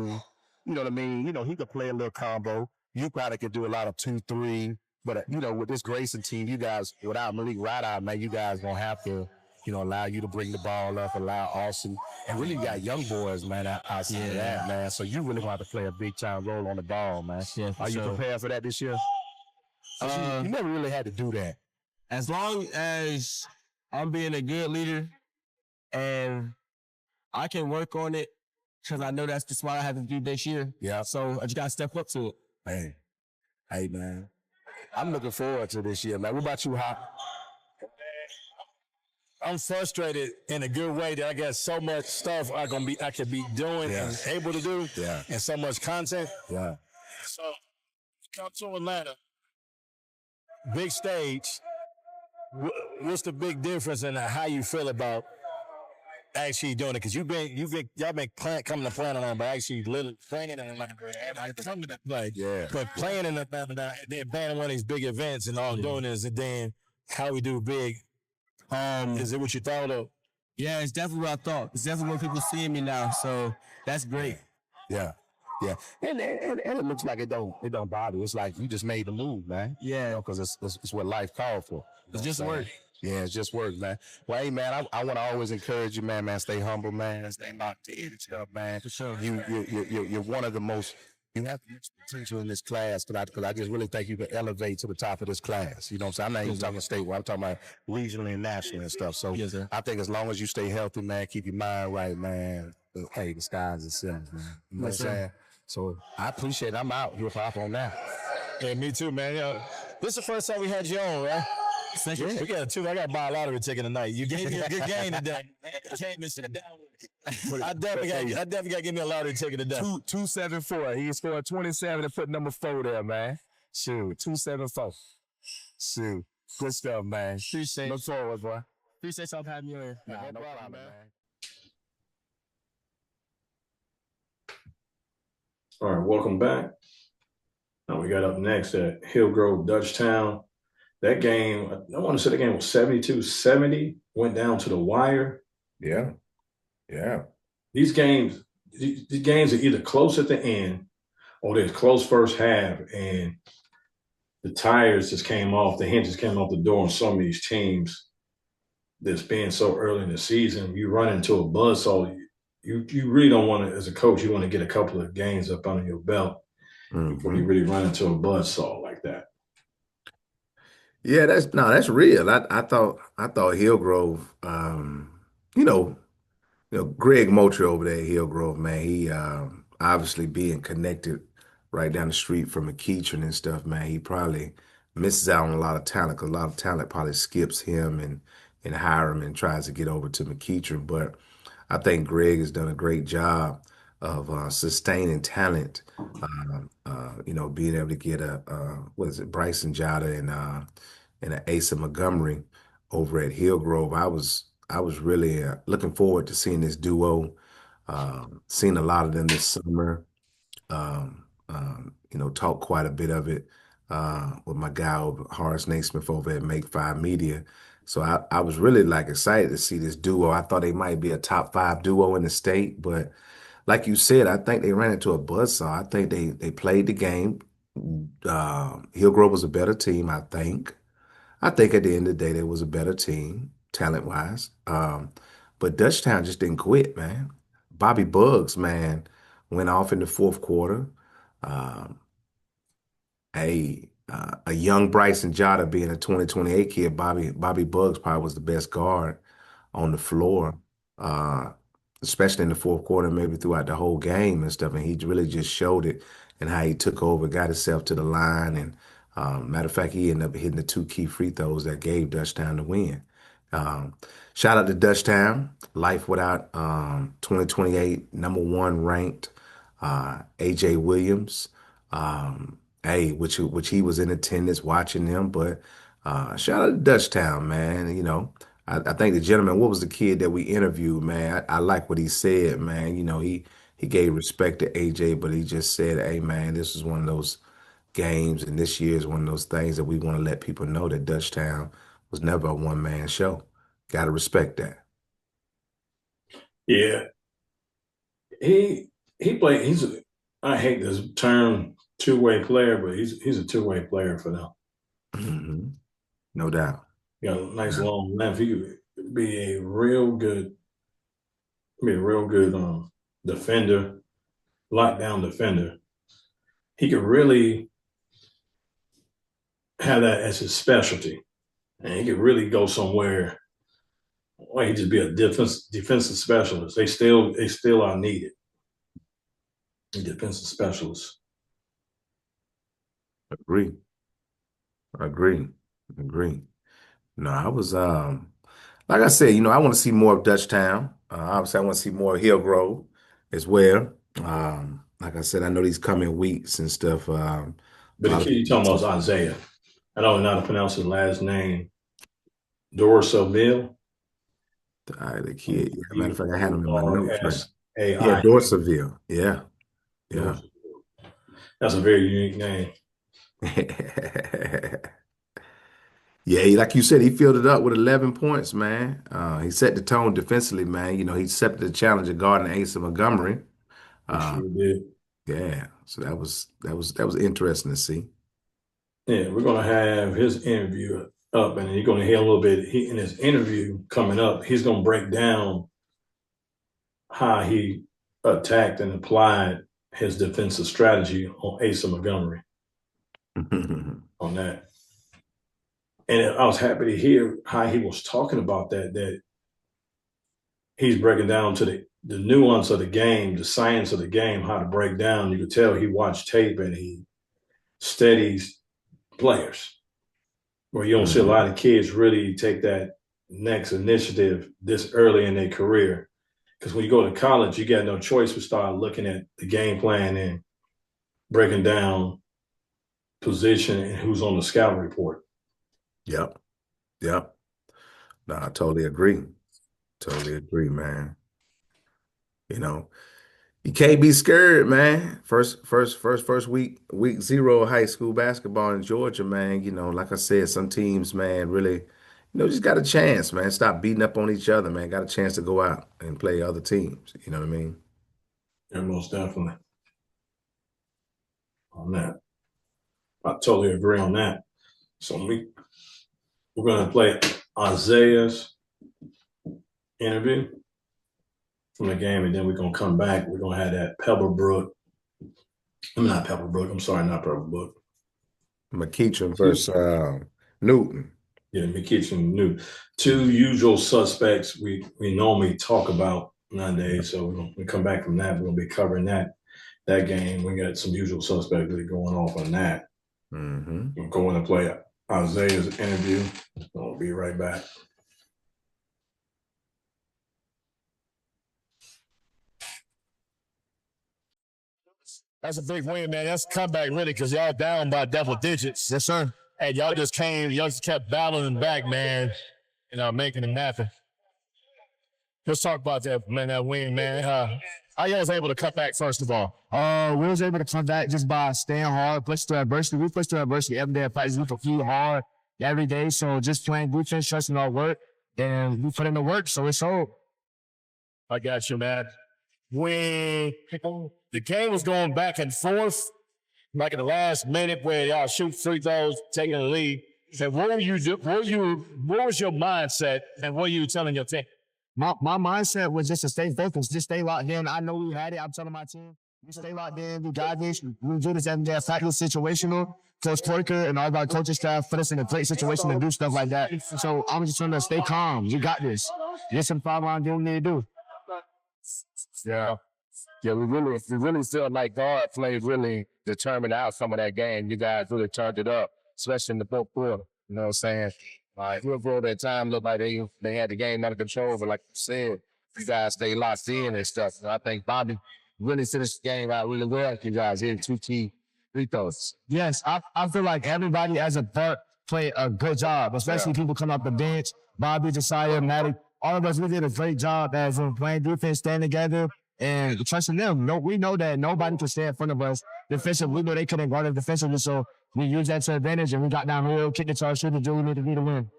You know what I mean? You know, he could play a little combo. You probably could do a lot of 2-3. But, you know, with this Grayson team, you guys, without Malik Rideout, man, you guys going to have to, you know, allow you to bring the ball up, allow Austin. And really, you got young boys, man, outside of that, man. So you really want to play a big-time role on the ball, man. Yeah, Are you prepared for that this year? You never really had to do that. As long as I'm being a good leader and I can work on it, because I know that's just what I have to do this year. Yeah. So I just got to step up to Hey, it. man. I'm looking forward to this year, man. What about you, Hop? I'm frustrated in a good way that I got so much stuff I could be doing and able to do, and so much content. Yeah. So come to Atlanta, big stage. What's the big difference in how you feel about actually doing it? Because y'all been coming to plan on, but actually literally training and like coming to play. Yeah. But playing in then playing one of these big events and all doing this, and then how we do big. Is it what you thought of? Yeah, it's definitely what I thought. It's definitely what people seeing me now. So that's great. Yeah. And it looks like it don't bother you. It's like you just made the move, man. Yeah. Because it's what life called for. It's just work. Yeah, it's just work, man. Well, hey, man, I want to always encourage you, man. Stay humble, man. Stay locked in and stuff, man. For sure. You're one of the most. You have the potential in this class, because I just really think you can elevate to the top of this class. You know what I'm saying? I'm not even talking statewide. I'm talking about regionally and nationally and stuff. So I think as long as you stay healthy, man, keep your mind right, man. Hey, the sky's the limit, man. You know what I'm saying? So I appreciate it. I'm out. You'll pop on now. Yeah, me too, man. Yo, this is the first time we had you on, right? Yeah. We got 2. I got to buy a lottery ticket tonight. You gave me a good game today. I can't miss it. I definitely got to give me a lottery ticket today. 274. He scored 27 and put number 4 there, man. Shoot, 274. Shoot, good stuff, man. Appreciate Look forward, boy. Appreciate y'all having me on here. No problem, man. All right, welcome back. Now we got up next at Hillgrove, Dutchtown. That game, I want to say the game was 72-70, went down to the wire. Yeah. Yeah. These games are either close at the end or they're close first half, and the tires just came off, the hinges came off the door on some of these teams that's being so early in the season. You run into a buzzsaw. You really don't want to, as a coach, you want to get a couple of games up under your belt before you really run into a buzzsaw like that. Yeah, that's real. I thought Hillgrove, Greg Moultrie over there at Hillgrove, man, he obviously being connected right down the street from McEachern and stuff, man, he probably misses out on a lot of talent because a lot of talent probably skips him and Hiram and tries to get over to McEachern. But I think Greg has done a great job of sustaining talent, being able to get Bryson Jada and an Asa Montgomery over at Hillgrove. I was really looking forward to seeing this duo. Seen a lot of them this summer. Talked quite a bit of it with my guy Horace Naismith over at Make 5 Media. So I was really excited to see this duo. I thought they might be a top 5 duo in the state, but like you said, I think they ran into a buzzsaw. I think they played the game. Hillgrove was a better team, I think. I think at the end of the day, they was a better team, talent-wise. But Dutchtown just didn't quit, man. Bobby Buggs, man, went off in the fourth quarter. A young Bryson Jada being a 2028 kid, Bobby Buggs probably was the best guard on the floor, especially in the fourth quarter, maybe throughout the whole game and stuff. And he really just showed it and how he took over, got himself to the line. And matter of fact, he ended up hitting the 2 key free throws that gave Dutchtown the win. Shout out to Dutchtown, life without 2028 number 1 ranked AJ Williams. Which he was in attendance watching them, but shout out to Dutchtown, man. I think the gentleman, what was the kid that we interviewed, man? I like what he said, man. He gave respect to AJ, but he just said, hey, man, this is one of those games, and this year is one of those things that we want to let people know that Dutchtown was never a one-man show. Got to respect that. Yeah. He played, I hate this term, two-way player, but he's a two-way player for them. Mm-hmm. No doubt. Got a nice long length. He could be a real good defender, lockdown defender. He could really have that as his specialty, and he could really go somewhere. Well, he just be a defensive specialist. They still are needed. Defensive specialists. Agree. No, I was like I said, I want to see more of Dutchtown. Obviously, I want to see more of Hillgrove as well. Like I said, I know these coming weeks and stuff. But the kid you're talking about is Isaiah. I don't know how to pronounce his last name. Dorsaville. The kid. Yeah, matter of fact, I had him in my notes. Yeah, Dorsaville. Yeah. That's a very unique name. Yeah, like you said, he filled it up with 11 points, man. He set the tone defensively, man. He accepted the challenge of guarding Asa Montgomery. He sure did. Yeah, so that was interesting to see. Yeah, we're gonna have his interview up, and you're gonna hear a little bit. In his interview coming up, he's gonna break down how he attacked and applied his defensive strategy on Asa Montgomery on that. And I was happy to hear how he was talking about that he's breaking down to the nuance of the game, the science of the game, how to break down. You could tell he watched tape and he studies players, where you don't see a lot of kids really take that next initiative this early in their career. because when you go to college, you got no choice but start looking at the game plan and breaking down position and who's on the scout report. Yep. No, I totally agree. Totally agree, man. You know, you can't be scared, man. First week 0 of high school basketball in Georgia, man. You know, like I said, some teams, man, really, just got a chance, man. Stop beating up on each other, man. Got a chance to go out and play other teams. You know what I mean? Yeah, most definitely. On that. I totally agree on that. So we're going to play Isaiah's interview from the game, and then we're going to come back. We're going to have that Pebblebrook. Not Pebblebrook. McEachern versus Newton. Yeah, McEachern, Newton. 2 usual suspects we normally talk about nowadays. So we're going to come back from that. We're going to be covering that game. We got some usual suspects really going off on that. We're going to play Isaiah's interview. I'll be right back. That's a big win, man. That's a comeback, really, because y'all down by double digits. Yes, sir. And y'all just kept battling back, man, making them happen. Let's talk about that, man, that win, man. How y'all was able to cut back, first of all? We was able to come back just by staying hard, push through adversity. We push through adversity every day at practice. We compete hard every day. So just playing defense, trusting our work, and we put in the work, so it's all. I got you, man. When the game was going back and forth, like in the last minute where y'all shoot free throws, taking the lead, and what was your mindset, and what were you telling your team? My mindset was just to stay focused, just stay locked in. I know we had it. I'm telling my team, we stay locked in. We got this. We do this every day. Practice situational. Coach Porker and all of our coaching staff put us in a great situation to do stuff like that. So I'm just trying to stay calm. You got this. Just some 5-round deal we need to do. Yeah, we really feel like guard play really determined the outcome of that game. You guys really turned it up, especially in the fourth quarter. You know what I'm saying? Like, for that time looked like they had the game under control, but like you said, you guys stay locked in and stuff. And I think Bobby really finished the game out really well. You guys hit 2 key free throws. Yes, I feel like everybody as a part played a good job, especially people coming off the bench. Bobby, Josiah, Maddie. All of us, we did a great job as playing defense, staying together, and trusting them. We know that nobody can stay in front of us defensively. We know they couldn't guard us defensively, so we used that to advantage, and we got down real, kicked it to our shooter, do we need to be the win.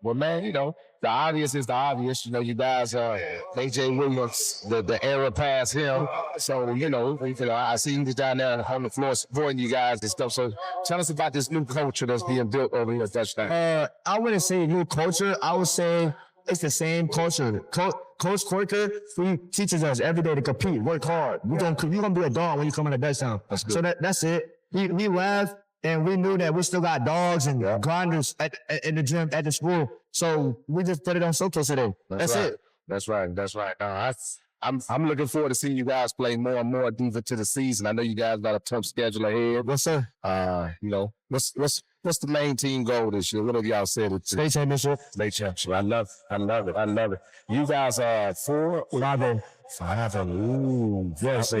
Well, man, the obvious is the obvious. You guys, A.J. Williams, the era past him. So, I see you down there on the floor supporting you guys and stuff. So tell us about this new culture that's being built over here at Touchdown. I wouldn't say new culture. I would say it's the same culture. Coach Corker, he teaches us every day to compete, work hard. You're gonna be a dog when you come in the touchdown. So that's it. He laughed, and we knew that we still got dogs and grinders in the gym at the school. So we just put it on showcase today. That's right. it. That's right. I'm looking forward to seeing you guys play more and more deep into the season. I know you guys got a tough schedule ahead. Yes, sir. What's the main team goal this year? What have y'all said? State championship. State championship. I love it. You guys are 4-5. Ooh, yes.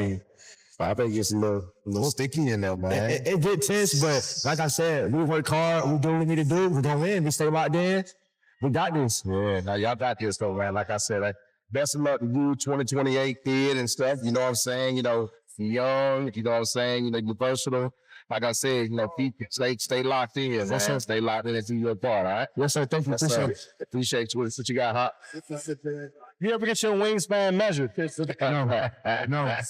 I think it's a little sticky in there, man. It get tense, but like I said, we work hard. We do what we need to do. We're going to win. We stay locked in. We got this. Yeah, now y'all got this, though, man. Like I said, best of luck to you, 2028 kid and stuff. You know what I'm saying? Young, you know what I'm saying? You're versatile. Like I said, stay locked in, man. Yes, sir. Stay locked in and do your part, all right? Yes, sir. Thank you. Appreciate you. What you got, Hot? You ever get your wingspan measured? No.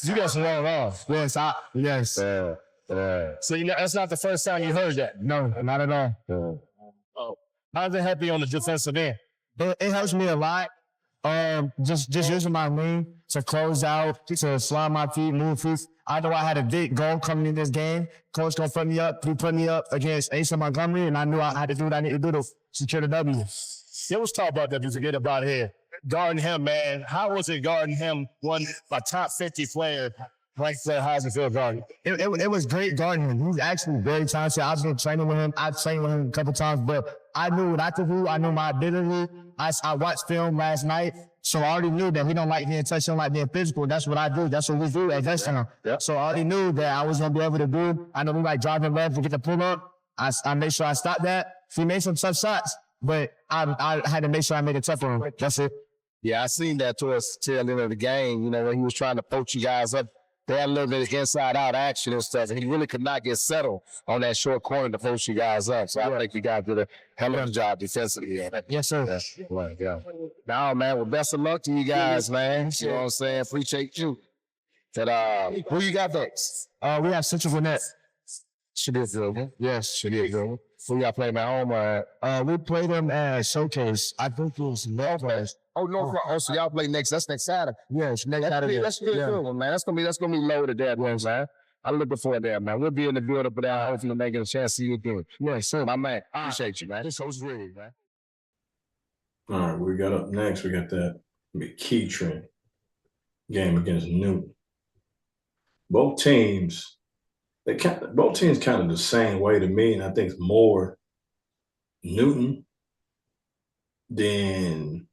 You got some long arms. Yes. So that's not the first time you heard that? No, not at all. How does it help you on the defensive end? It helps me a lot. Just using my wing to close out, to slide my feet, move feet. I know I had a big goal coming in this game. Coach gonna put me up. He put me up against Asa Montgomery, and I knew I had to do what I needed to do to secure the W. Yeah, let's talk about that before we get about here. Guarding him, man. How was it guarding him? One a top 50 player, ranked player. How does it feel guarding? It was great guarding him. He's actually very talented. I've been training with him. I've trained with him a couple times, but I knew what I could do. I knew my ability. I watched film last night So I already knew that he don't like being touched, he don't like being physical. That's what I do. That's what we do at Veteran. So I already knew that I was gonna be able to do. I know we like driving left to get the pull up. I made sure I stopped that. He made some tough shots, but I had to make sure I made it tough for him. That's it. Yeah, I seen that towards the tail end of the game, you know, when he was trying to poach you guys up. They had a little bit of inside-out action and stuff, and he really could not get settled on that short corner to poach you guys up. So I think you guys did a hell of a job defensively. Yes, sir. Yeah. Now, man, well, best of luck to you guys, man. You know what I'm saying? Appreciate you. And, who you got next? We have Central Gwinnett. Should be good. Yes. Should be good. Who y'all play at home? We played them at Showcase. I think it was Northwest. Oh, Northwest. Oh, so y'all play next. That's next Saturday. Yes, next Saturday. That's good, good one, man. That's gonna be loaded there, man. I'm looking forward to that, man. We'll be in the building for that. Hopefully, making a chance to see you again. Yes, sir. My man. Appreciate you, man. This host ready, man. All right, we got up next. We got that McKeitron game against Newton. Both teams kind of the same way to me, and I think it's more Newton than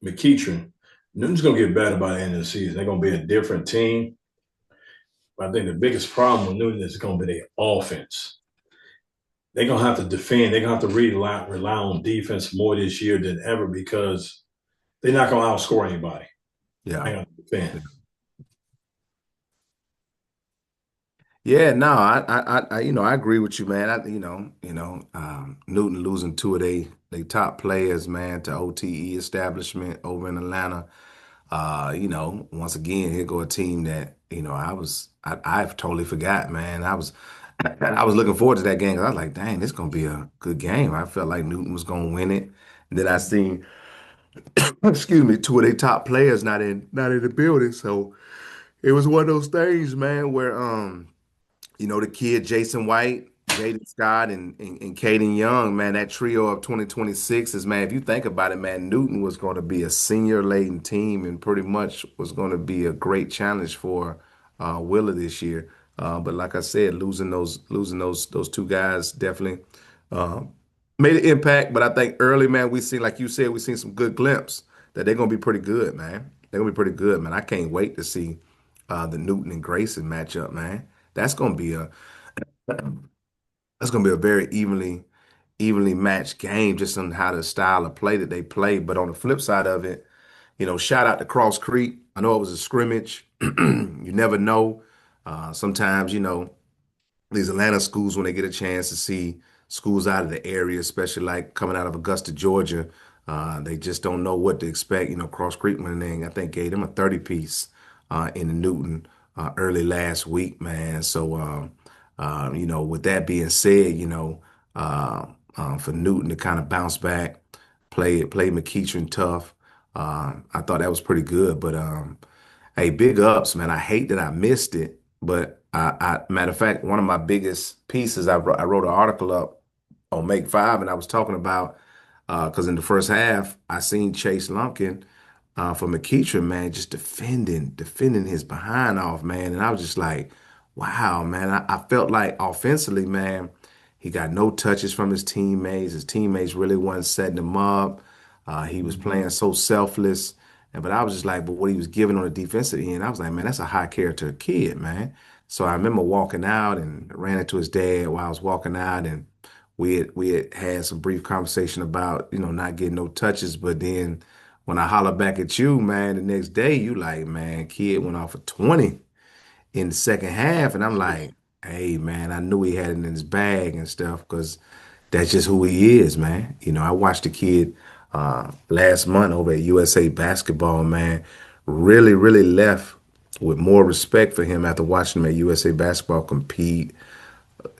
McKeitron. Newton's going to get better by the end of the season. They're going to be a different team. But I think the biggest problem with Newton is going to be their offense. They're going to have to defend. They're going to have to rely on defense more this year than ever because they're not going to outscore anybody. Yeah. They're going to defend. Yeah, no, I agree with you, man. Newton losing two of they top players, man, to OTE establishment over in Atlanta. Once again, here go a team that I've totally forgot, man. I was looking forward to that game because I was like, dang, this is gonna be a good game. I felt like Newton was gonna win it. And then I seen, excuse me, two of their top players not in the building. So it was one of those things, man, where the kid Jason White, Jaden Scott, and Caden Young, man, that trio of 2026 is, man, if you think about it, man, Newton was going to be a senior-laden team and pretty much was going to be a great challenge for Willa this year. But like I said, losing those two guys definitely made an impact. But I think early, man, like you said, we seen some good glimpse that they're going to be pretty good, man. They're going to be pretty good, man. I can't wait to see the Newton and Grayson matchup, man. That's going to be a very evenly matched game just on how the style of play that they play. But on the flip side of it, shout out to Cross Creek. I know it was a scrimmage. You never know. Sometimes, these Atlanta schools, when they get a chance to see schools out of the area, especially like coming out of Augusta, Georgia, they just don't know what to expect. Cross Creek went in, I think, gave them a 30-piece in the Newton early last week, man. So, with that being said, for Newton to kind of bounce back, play McKeitron tough, I thought that was pretty good. But hey, big ups, man. I hate that I missed it, but matter of fact, one of my biggest pieces, I wrote an article up on Make 5, and I was talking about because in the first half, I seen Chase Lumpkin for McKeitron, man, just defending his behind off, man. And I was just like, wow, man. I felt like offensively, man, he got no touches from his teammates. His teammates really wasn't setting him up. He was playing so selfless. But I was just like, but what he was giving on the defensive end, I was like, man, that's a high character kid, man. So I remember walking out and ran into his dad while I was walking out, and we had some brief conversation about, not getting no touches. But then when I holler back at you, man, the next day, you like, man, kid went off for 20 in the second half. And I'm like, hey, man, I knew he had it in his bag and stuff because that's just who he is, man. I watched the kid last month over at USA Basketball, man, really, really left with more respect for him after watching him at USA Basketball compete.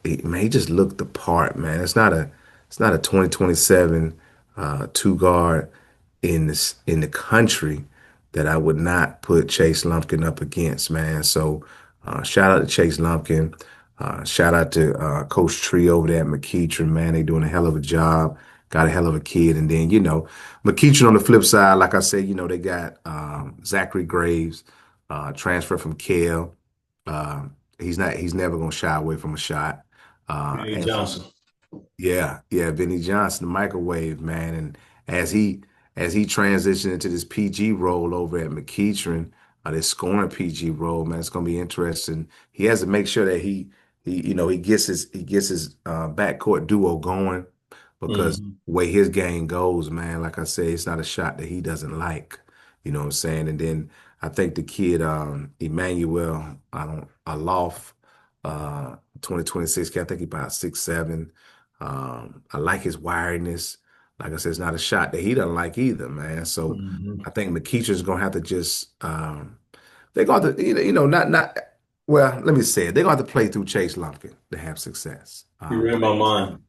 He just looked the part, man. It's not a 2027 two guard in the country that I would not put Chase Lumpkin up against, man. So shout out to Chase Lumpkin. Shout out to Coach Tree over there at McKeitron, man. They doing a hell of a job. Got a hell of a kid. And then, McKeitron on the flip side, like I said, they got Zachary Graves, transfer from Kale. He's never gonna shy away from a shot. Johnson. Yeah, Vinny Johnson, the microwave, man. And as he as he transitioned into this PG role over at McEachern, this scoring PG role, man, it's gonna be interesting. He has to make sure that he gets his backcourt duo going because Mm-hmm. the way his game goes, man, like I said, it's not a shot that he doesn't like. You know what I'm saying? And then I think the kid, Emmanuel, Alof, 2026 kid, I think he about 6'7". I like his wiredness. Like I said, it's not a shot that he doesn't like either, man. So Mm-hmm. I think McEachern's gonna have to just they're going to not well, let me say it. They're going to have to play through Chase Lumpkin to have success. You read my mind.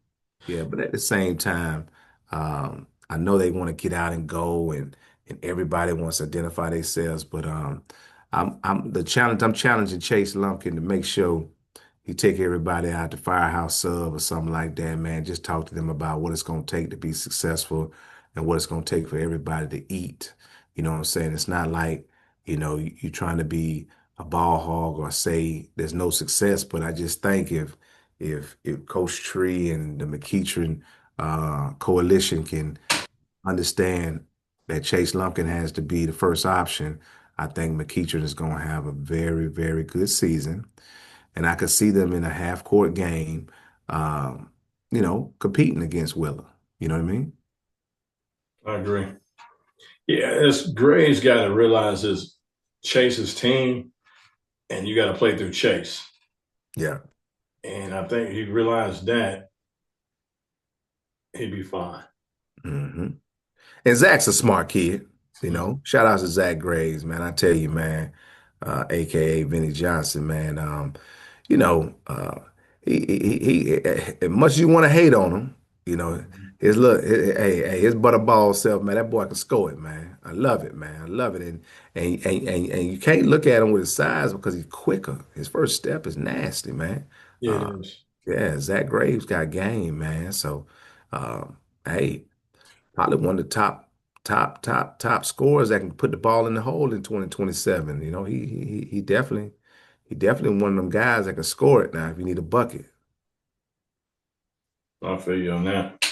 Yeah, but at the same time, I know they want to get out and go, and everybody wants to identify themselves. But I'm challenging Chase Lumpkin to make sure he take everybody out to Firehouse Sub or something like that, man. Just talk to them about what it's going to take to be successful and what it's going to take for everybody to eat. You know what I'm saying? It's not like, you're trying to be a ball hog or say there's no success, but I just think if Coach Tree and the McEachern coalition can understand that Chase Lumpkin has to be the first option, I think McEachern is going to have a very, very good season. And I could see them in a half court game, competing against Willa. You know what I mean? I agree. Yeah, Gray's got to realize is Chase's team, and you got to play through Chase. Yeah. And I think he realized that he'd be fine. Mm-hmm. And Zach's a smart kid. Shout out to Zach Graves, man. I tell you, man, aka Vinny Johnson, man. You know, he as much as you want to hate on him, his butterball self, man, that boy can score it, man. I love it, man. I love it. And you can't look at him with his size because he's quicker. His first step is nasty, man. Yeah, it is. Yeah, Zach Graves got game, man. So hey, probably one of the top scorers that can put the ball in the hole in 2027. He definitely one of them guys that can score it now if you need a bucket. I feel you on that.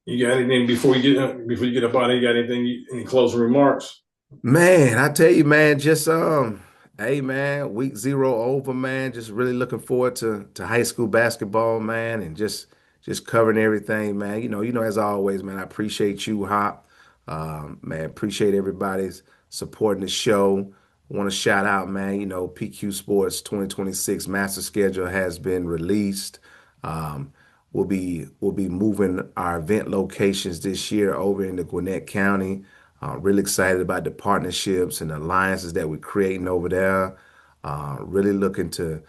You got anything before you get up out? You got any closing remarks? Man, I tell you, man, just hey man, week 0 over, man. Just really looking forward to high school basketball, man, and just covering everything, man. As always, man, I appreciate you, Hop. Man, appreciate everybody's supporting the show. Want to shout out, man, PQ Sports 2026 master schedule has been released. We'll be moving our event locations this year over into Gwinnett County. Really excited about the partnerships and alliances that we're creating over there. Really looking to,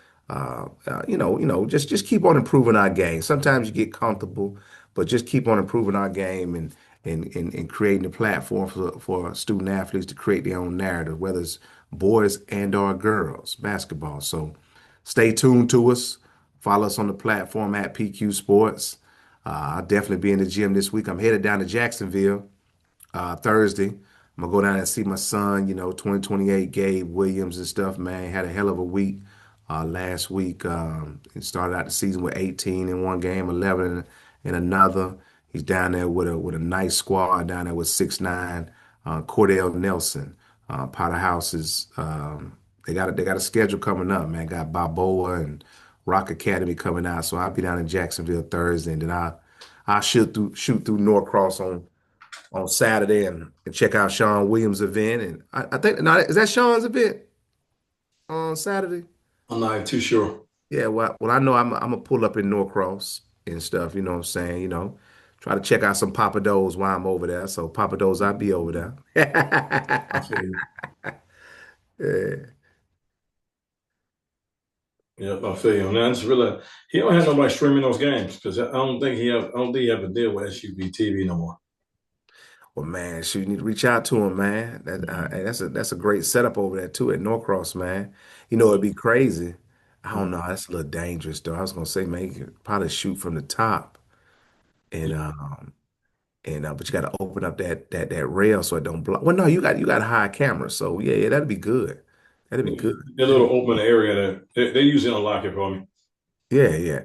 just keep on improving our game. Sometimes you get comfortable, but just keep on improving our game and creating a platform for student athletes to create their own narrative, whether it's boys and or girls basketball. So stay tuned to us. Follow us on the platform at PQ Sports. I'll definitely be in the gym this week. I'm headed down to Jacksonville Thursday. I'm gonna go down and see my son, 2028 Gabe Williams and stuff, man. Had a hell of a week last week. He started out the season with 18 in one game, 11 in another. He's down there with a nice squad down there with 6'9", Cordell Nelson. Potterhouse's they got a schedule coming up, man. Got Balboa and Rock Academy coming out, so I'll be down in Jacksonville Thursday, and then I'll shoot through Norcross on Saturday and check out Sean Williams' event. And I think now is that Sean's event on Saturday? I'm not too sure. Yeah, well I know I'm gonna pull up in Norcross and stuff. You know what I'm saying? Try to check out some Papa Do's while I'm over there. So Papa Do's, I'll be over there. I feel you. Yeah. Yep, I feel you on that. I just realized he don't have nobody streaming those games because I don't think he have a deal with SUV TV no more. Well, man, you need to reach out to him, man. Hey, that's a great setup over there too at Norcross, man. It'd be crazy. I don't know. That's a little dangerous, though. I was gonna say, man, you could probably shoot from the top, and but you got to open up that rail so it don't block. Well, no, you got a high camera, so yeah, that'd be good. That'd be good. The little open area that they usually unlock it for me. Yeah.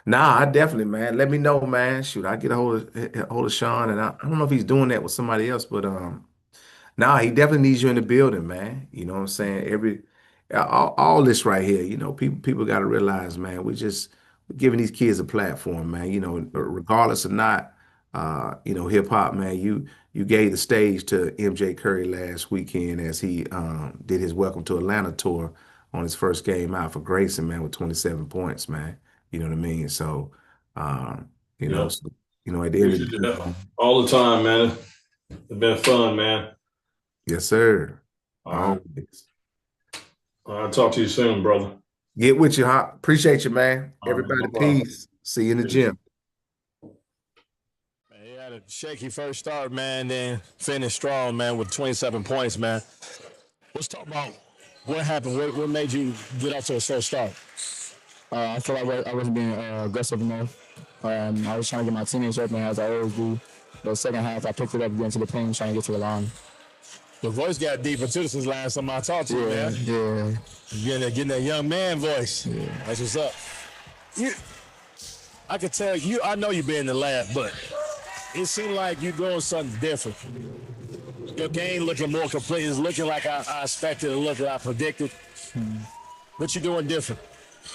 Nah, I definitely, man. Let me know, man. Shoot, I get a hold of Sean, and I don't know if he's doing that with somebody else, but nah, he definitely needs you in the building, man. You know what I'm saying? All this right here, people got to realize, man, we're giving these kids a platform, man. Regardless or not, hip hop, man. You gave the stage to MJ Curry last weekend as he did his Welcome to Atlanta tour on his first game out for Grayson, man, with 27 points, man. You know what I mean? So, um, Yeah. at the end of the Appreciate day, that all the time, man. It's been fun, man. yes, sir. All right. Always. I'll talk to you soon, brother. Get with you, Hop. Appreciate you, man. All right, Everybody, no problem. peace. See you in the gym. He had a shaky first start, man, then finished strong, man, with 27 points, man. Let's talk about what happened. What made you get off to a slow start? I feel like I wasn't being aggressive enough. I was trying to get my teammates open as I always do. The second half, I picked it up, getting to the paint, trying to get to the line. Your voice got deeper too since last time I talked to you, man. Yeah. Getting that young man voice. Yeah. That's what's up. I could tell you, I know you been in the lab, but it seemed like you doing something different. Your game looking more complete. It's looking like I expected it to look, like I predicted. What you doing different?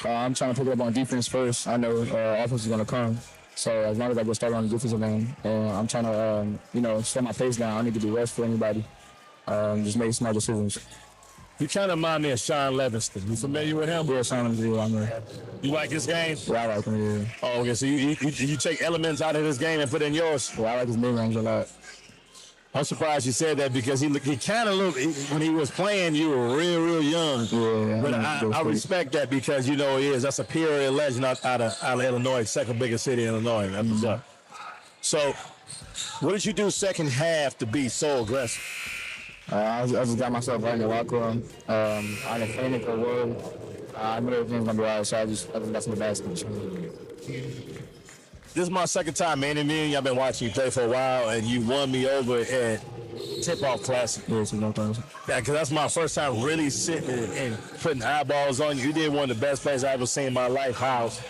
I'm trying to pick it up on defense first. I know offense is going to come. So as long as I get started on the defensive end, I'm trying to, slow my pace down. I need to be rest for anybody. Just make smart decisions. You kind of remind me of Sean Levingston. You familiar with him? Yeah, Sean Levingston. You like his game? Yeah, I like him, yeah. Oh, okay. So you take elements out of his game and put in yours? Yeah, I like his mid-range a lot. I'm surprised you said that because he kind of looked, when he was playing, you were real young. Yeah. But I respect that because you know he is. That's a period legend out of Illinois, second biggest city in Illinois. That's what's up. So, what did you do second half to be so aggressive? I just got myself right in the locker room. I didn't faint for a while. I knew everything was going to be all right, so I just got to the basket. This is my second time interviewing you. I've been watching you play for a while, and you won me over at Tip-Off Classic. Yeah, because that's my first time really sitting and putting eyeballs on you. You did one of the best plays I ever seen in my life, House.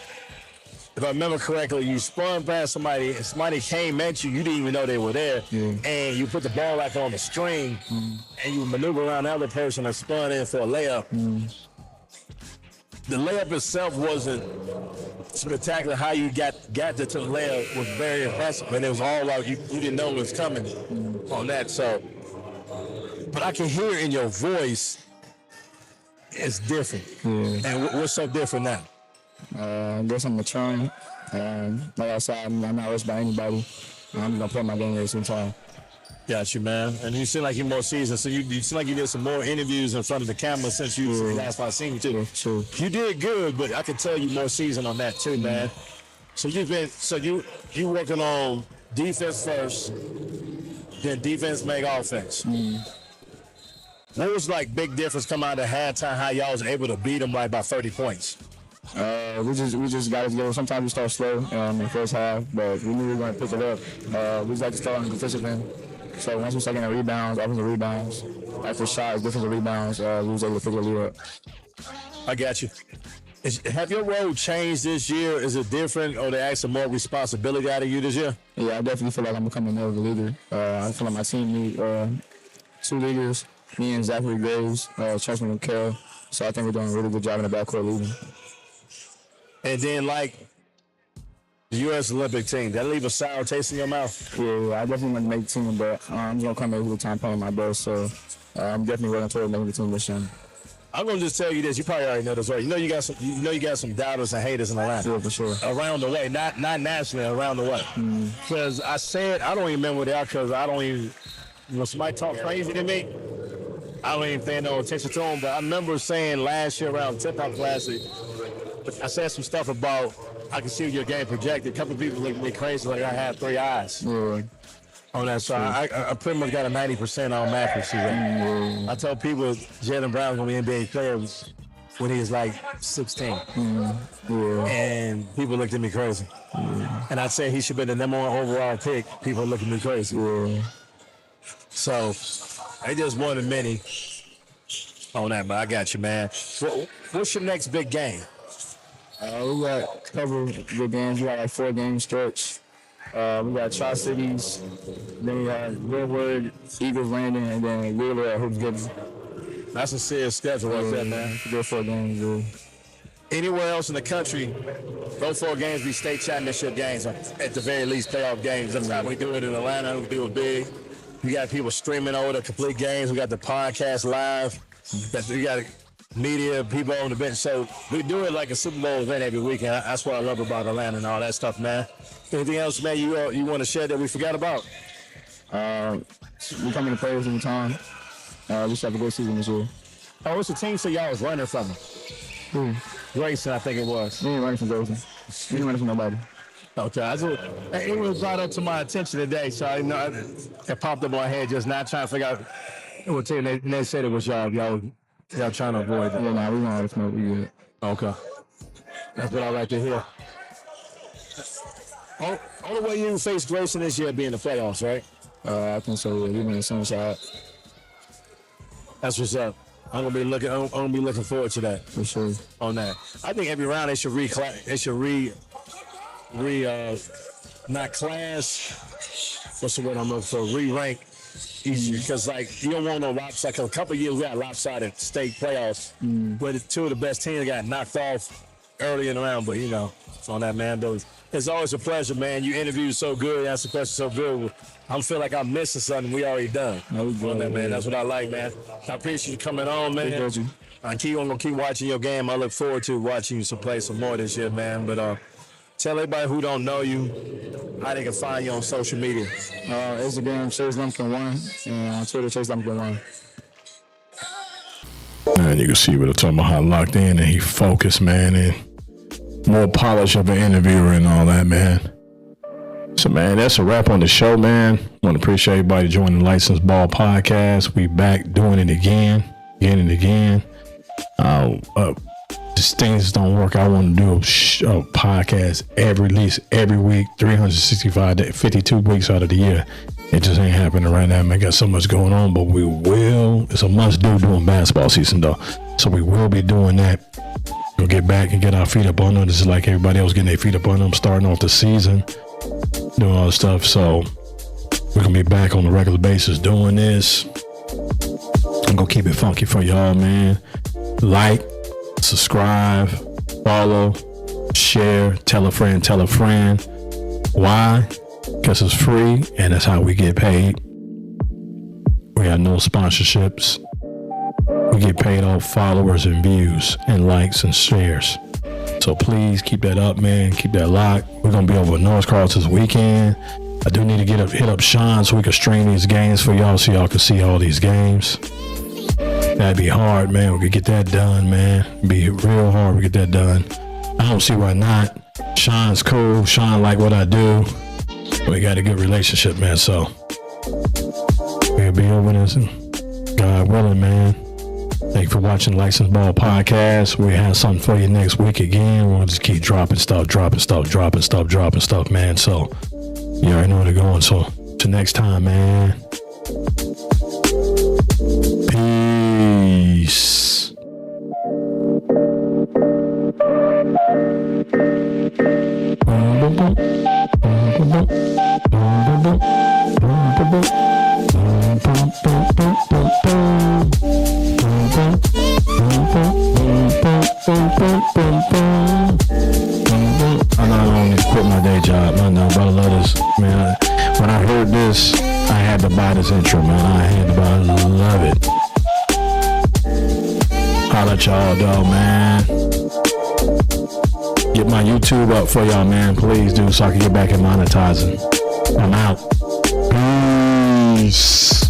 If I remember correctly, you spun past somebody, and somebody came at you, you didn't even know they were there, and you put the ball like on the string, and you maneuver around the other person and spun in for a layup. The layup itself wasn't spectacular. How you got to the layup was very impressive, and it was all like you didn't know it was coming on that. So, but I can hear in your voice, it's different. And what's so different now? I guess I'm maturing. Like I said, I'm not rushed by anybody. I'm gonna play my game every single time. Got you, man. And you seem like you're more seasoned. So you seem like you did some more interviews in front of the camera since you last I seen you too. True. You did good, but I can tell you more seasoned on that too, man. So you working on defense first, then defense make offense. What was like big difference come out of halftime? How y'all was able to beat them like by 30 points? We just got it together. Sometimes we start slow in the first half, but we knew we were going to pick it up. We just like to start on the defensive end. So once we start getting rebounds, offensive rebounds, after shots, defensive rebounds, we was able to pick the lead up. I got you. Have your role changed this year? Is it different, or they ask some more responsibility out of you this year? Yeah, I definitely feel like I'm becoming more of a leader. I feel like my team need 2 leaders, me and Zachary Graves, Chessman and Carroll. So I think we're doing a really good job in the backcourt leading. And then, like, the U.S. Olympic team, that leave a sour taste in your mouth? Yeah, I definitely want to make the team, but I'm going to come every time playing my best. So I'm definitely working toward making the team this year. I'm gonna just tell you this. You probably already know this, right? You know you got some doubters and haters in Atlanta. Yeah, for sure. Around the way, not nationally, around the way. Because I said I don't even remember what they are. Because I don't even. When somebody talk crazy to me, I don't even pay no attention to them. But I remember saying last year around Tip-Off Classic, I said some stuff about I can see your game projected. A couple of people looked at me crazy like I had 3 eyes. Yeah. On that side, I pretty much got a 90% on accuracy. Right? I told people Jaylen Brown's gonna be an NBA player when he was like 16, and people looked at me crazy. And I said he should be the #1 overall pick. People look at me crazy. So they just one of many on that. But I got you, man. What's your next big game? We got a couple of good games. We got like 4 game stretch. We got Tri-Cities, then we got Woodward, Eagles Landing, and then Wheeler at Hoops Gibbs. That's a serious schedule right there, man. Good 4 games, dude. Anywhere else in the country, those 4 games be state championship games, or at the very least playoff games. That's how we do it in Atlanta. We do it big. We got people streaming over the complete games. We got the podcast live. We got media, people on the bench. So we do it like a Super Bowl event every weekend. That's what I love about Atlanta and all that stuff, man. Anything else, man, you want to share that we forgot about? We come in to play every time. We just have a good season this year. Oh, what's the team so y'all was running from? Grayson, I think it was. We ain't running from Grayson. We ain't running from nobody. Okay, it was brought up to my attention today, so I know it popped up in my head just now, trying to figure out what team. They said it was y'all. Y'all trying to avoid it. Yeah, nah, we want to smoke. We good. Okay, that's what I like to hear. Only way you face Grayson this year be in the playoffs, right? I think so. Yeah, we win the Sunshine. That's what's up. I'm gonna be looking forward to that for sure. On that, I think every round they should not class. What's the word I'm looking for? Re-rank each year, because like you don't want no lopsided. Like a couple of years we got lopsided state playoffs, but 2 of the best teams got knocked off early in the round. But it's on that, man. It's always a pleasure, man. You interviewed so good, answer questions so good. I feel like I'm missing something we already done. On that, man. That's what I like, man. I appreciate you coming on, man. I'm gonna keep watching your game. I look forward to watching you play some more this year, man. But tell everybody who don't know you how they can find you on social media. Instagram, Chase Lumpkin 1, and on Twitter, Chase Lumpkin 1. Man, you can see what I'm talking about, how locked in and he focused, man, and more polish of an interviewer and all that, man. So, man, that's a wrap on the show, man. Want to appreciate everybody joining the Licensed Ball Podcast. We back doing it again and again. Just things don't work. I want to do a podcast at least every week, 365 days, 52 weeks out of the year. It just ain't happening right now, man. Got so much going on, but we will. It's a must do during basketball season, though. So we will be doing that. We'll get back and get our feet up on them. This is like everybody else getting their feet up on them, starting off the season, doing all the stuff. So we're going to be back on a regular basis doing this. I'm going to keep it funky for y'all, man. Like, subscribe, follow, share, tell a friend. Why? Because it's free and that's how we get paid. We have no sponsorships. We get paid off followers and views and likes and shares. So please keep that up, man. Keep that locked. We're going to be over at North Cross this weekend. I do need to hit up Sean so we can stream these games for y'all so y'all can see all these games. That'd be hard, man. We could get that done, man. It'd be real hard to get that done. I don't see why not. Sean's cool. Sean like what I do. We got a good relationship, man. So we'll be over this, God willing, man. Thank you for watching Licensed Ball Podcast. We have something for you next week again. We'll just keep dropping stuff, man. So you already know where they're going. So till next time, man. Peace. I know I don't need to quit my day job. I know, but I love this, man. When I heard this, I had to buy this intro, man. I love it. Holla at y'all, though, man. Get my YouTube up for y'all, man. Please do, so I can get back and monetizing. I'm out. Peace.